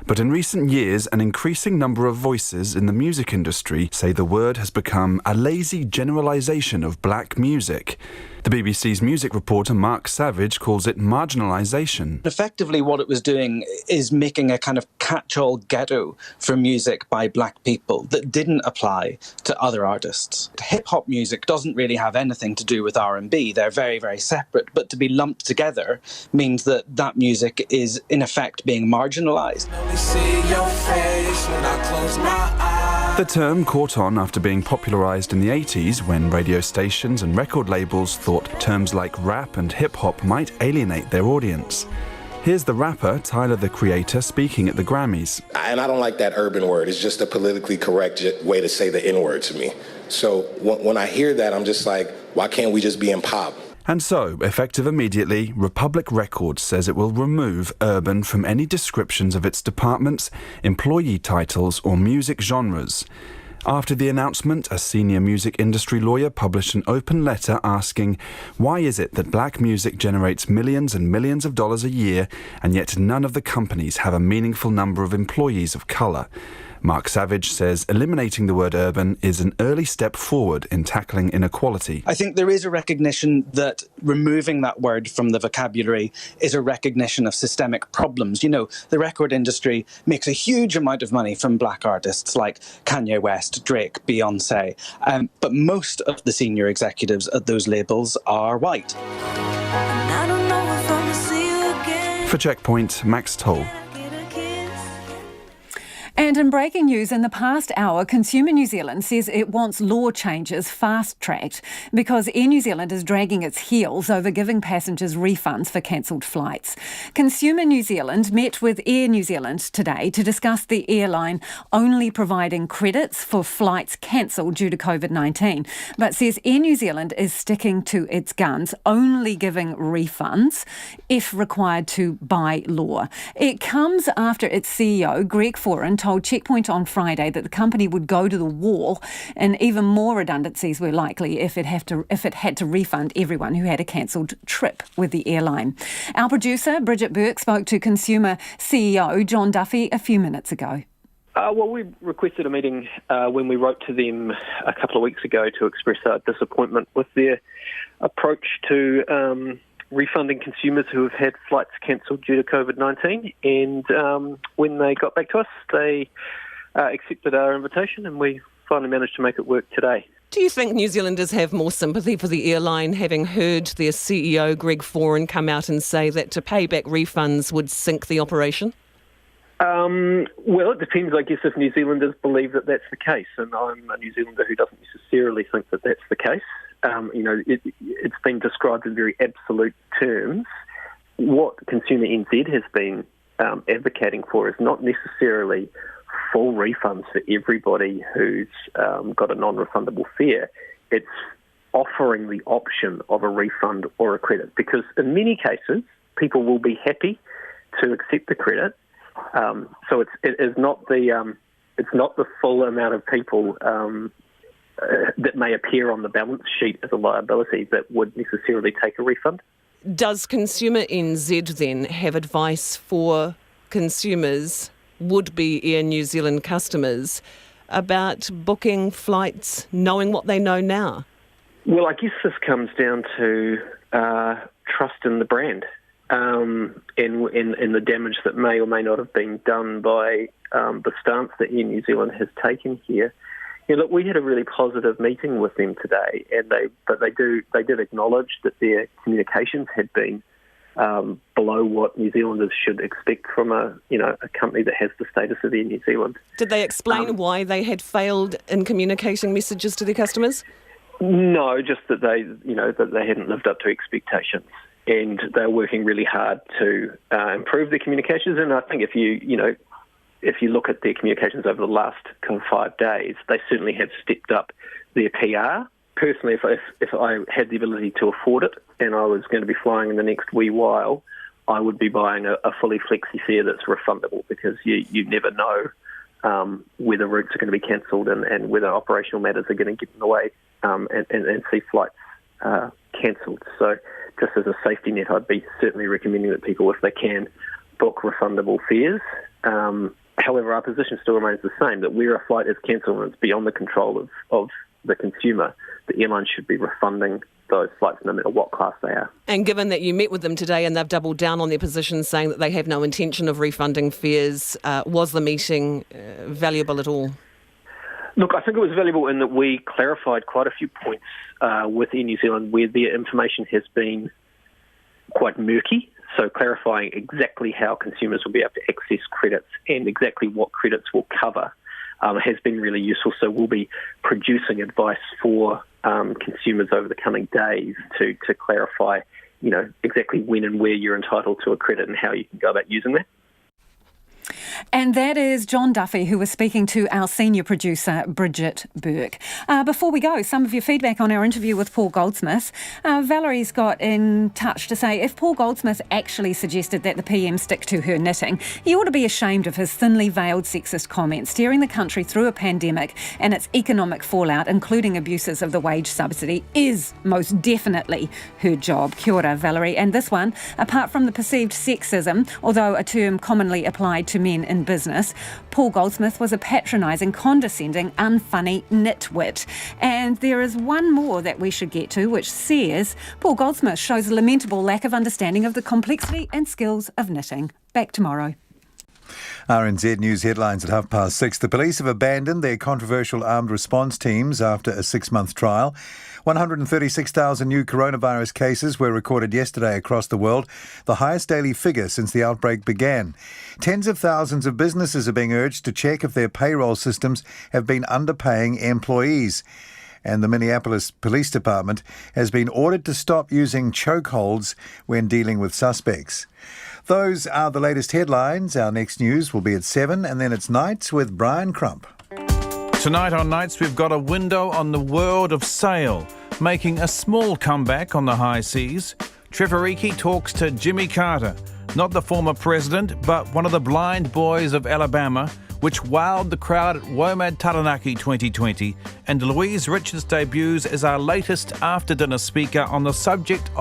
But in recent years, an increasing number of voices in the music industry say the word has become a lazy generalisation of black music. The BBC's music reporter Mark Savage calls it marginalisation. Effectively, what it was doing is making a kind of catch-all ghetto for music by black people that didn't apply to other artists. Hip-hop music doesn't really have anything to do with R&B. They're very, very separate. But to be lumped together means that that music is, in effect, being marginalised. The term caught on after being popularised in the 80s when radio stations and record labels thought terms like rap and hip-hop might alienate their audience. Here's the rapper, Tyler the Creator, speaking at the Grammys. And I don't like that urban word. It's just a politically correct way to say the N-word to me. So when I hear that, I'm just like, why can't we just be in pop? And so, effective immediately, Republic Records says it will remove urban from any descriptions of its departments, employee titles or music genres. After the announcement, a senior music industry lawyer published an open letter asking, why is it that black music generates millions and millions of dollars a year, and yet none of the companies have a meaningful number of employees of colour? Mark Savage says eliminating the word urban is an early step forward in tackling inequality. I think there is a recognition that removing that word from the vocabulary is a recognition of systemic problems. You know, the record industry makes a huge amount of money from black artists like Kanye West, Drake, Beyoncé, but most of the senior executives at those labels are white. For Checkpoint, Max Toll. And in breaking news, in the past hour, Consumer New Zealand says it wants law changes fast-tracked because Air New Zealand is dragging its heels over giving passengers refunds for cancelled flights. Consumer New Zealand met with Air New Zealand today to discuss the airline only providing credits for flights cancelled due to COVID-19, but says Air New Zealand is sticking to its guns, only giving refunds if required to by law. It comes after its CEO, Greg Foran, told Checkpoint on Friday that the company would go to the wall and even more redundancies were likely if it had to refund everyone who had a cancelled trip with the airline. Our producer, Bridget Burke, spoke to Consumer CEO John Duffy a few minutes ago. Well, we requested a meeting when we wrote to them a couple of weeks ago to express our disappointment with their approach to refunding consumers who have had flights cancelled due to COVID-19. And when they got back to us, they accepted our invitation and we finally managed to make it work today. Do you think New Zealanders have more sympathy for the airline, having heard their CEO, Greg Foran, come out and say that to pay back refunds would sink the operation? Well, it depends, I guess, if New Zealanders believe that that's the case. And I'm a New Zealander who doesn't necessarily think that that's the case. It's been described in very absolute terms. What Consumer NZ has been advocating for is not necessarily full refunds for everybody who's got a non-refundable fare. It's offering the option of a refund or a credit, because in many cases, people will be happy to accept the credit. So it's not the full amount of people that may appear on the balance sheet as a liability that would necessarily take a refund. Does Consumer NZ then have advice for consumers, would-be Air New Zealand customers, about booking flights knowing what they know now? Well, I guess this comes down to trust in the brand and the damage that may or may not have been done by the stance that Air New Zealand has taken here. Yeah, look, we had a really positive meeting with them today, and they did acknowledge that their communications had been below what New Zealanders should expect from a company that has the status of Air New Zealand. Did they explain why they had failed in communicating messages to their customers? No, just that they hadn't lived up to expectations, and they're working really hard to improve their communications. And I think if you look at their communications over the last kind of 5 days, they certainly have stepped up their PR. Personally, if I had the ability to afford it and I was going to be flying in the next wee while, I would be buying a fully flexi fare that's refundable, because you never know whether routes are going to be cancelled and whether operational matters are going to get in the way and see flights cancelled. So just as a safety net, I'd be certainly recommending that people, if they can, book refundable fares. However, our position still remains the same, that where a flight is cancelled and it's beyond the control of the consumer, the airline should be refunding those flights no matter what class they are. And given that you met with them today and they've doubled down on their position, saying that they have no intention of refunding fares, was the meeting valuable at all? Look, I think it was valuable in that we clarified quite a few points with Air New Zealand where their information has been quite murky. So clarifying exactly how consumers will be able to access credits and exactly what credits will cover has been really useful. So we'll be producing advice for consumers over the coming days to clarify, exactly when and where you're entitled to a credit and how you can go about using that. And that is John Duffy, who was speaking to our senior producer, Bridget Burke. Before we go, some of your feedback on our interview with Paul Goldsmith. Valerie's got in touch to say, if Paul Goldsmith actually suggested that the PM stick to her knitting, he ought to be ashamed of his thinly veiled sexist comments, steering the country through a pandemic and its economic fallout, including abuses of the wage subsidy, is most definitely her job. Kia ora, Valerie. And this one, apart from the perceived sexism, although a term commonly applied to men in business, Paul Goldsmith was a patronising, condescending, unfunny nitwit. And there is one more that we should get to, which says Paul Goldsmith shows a lamentable lack of understanding of the complexity and skills of knitting. Back tomorrow. RNZ News headlines at 6:30. The police have abandoned their controversial armed response teams after a 6-month trial. 136,000 new coronavirus cases were recorded yesterday across the world, the highest daily figure since the outbreak began. Tens of thousands of businesses are being urged to check if their payroll systems have been underpaying employees. And the Minneapolis Police Department has been ordered to stop using chokeholds when dealing with suspects. Those are the latest headlines. Our next news will be at 7, and then it's Nights with Brian Crump. Tonight on Nights, we've got a window on the world of sail, making a small comeback on the high seas. Trevor Reiki talks to Jimmy Carter, not the former president, but one of the blind boys of Alabama, which wowed the crowd at WOMAD Taranaki 2020. And Louise Richards debuts as our latest after-dinner speaker on the subject of